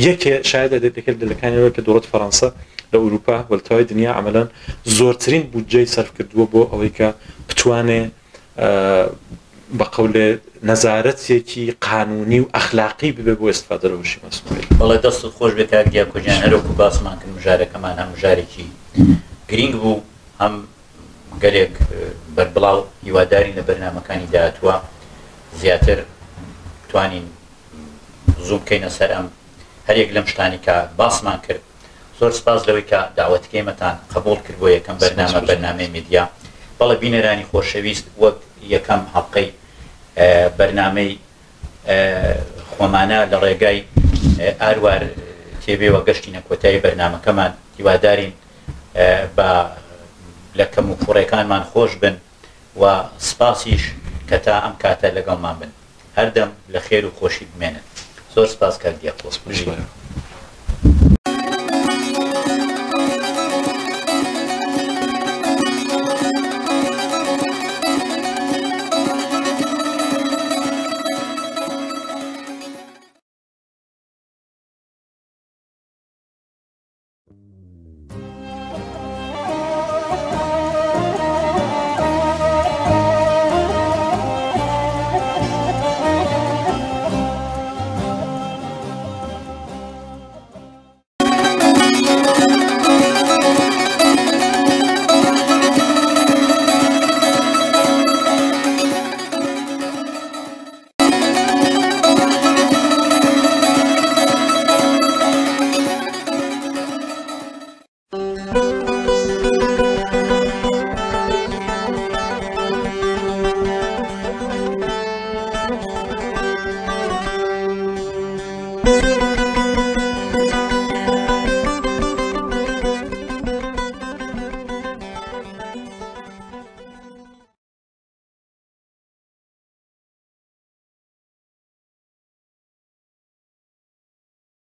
[SPEAKER 2] یەکێ شاید دەکرد لەکانەوە کە دەوڵەت فەڕەنسا لە ئوروپا وەلتاوای دنیا عملاً زۆرترین بودجەی سەرف کردووە بۆ ئەوەی کە بتوانێ بقول نزارەتێکی قانونی و ئەخلاقی ببێ بۆ ئێستفادەرەوەشی مەسئول.
[SPEAKER 1] بەڵێ دەست خۆش بێت کاک دیاکۆجیان هەرۆکو باسمان کرد مژارەکەمان هەم مژارێکی گرنگ بوو هەم گەلێک بەربڵاو هیوادارین لە بەرنامەکانی داهاتووە زیاتر بتوانین زوو بکەینە سەر ئەم هەرێک لەم شتانی کە باسمان کرد. زۆر سپاس لەوەی کە داوەتکەیمەتان قبول کرد بۆ یەکەم بەرنامەی میدیا. بەڵێ بینەرانی خۆشەویست وەک یەکەم هەڵقەی بەرنامەی خۆمانە لە ڕێگای ئاروار تێبێوە گەشتینە کۆتایی بەرنامەکەمان هیوادارین بە لە کەم و کوڕێکانمان خۆش بن و سپاسیش کە تا ئەم کاتە لەگەڵمان بن هەردەم لە خێر و خۆشی بمێنن. زۆر سپاس کاک دیاکۆ.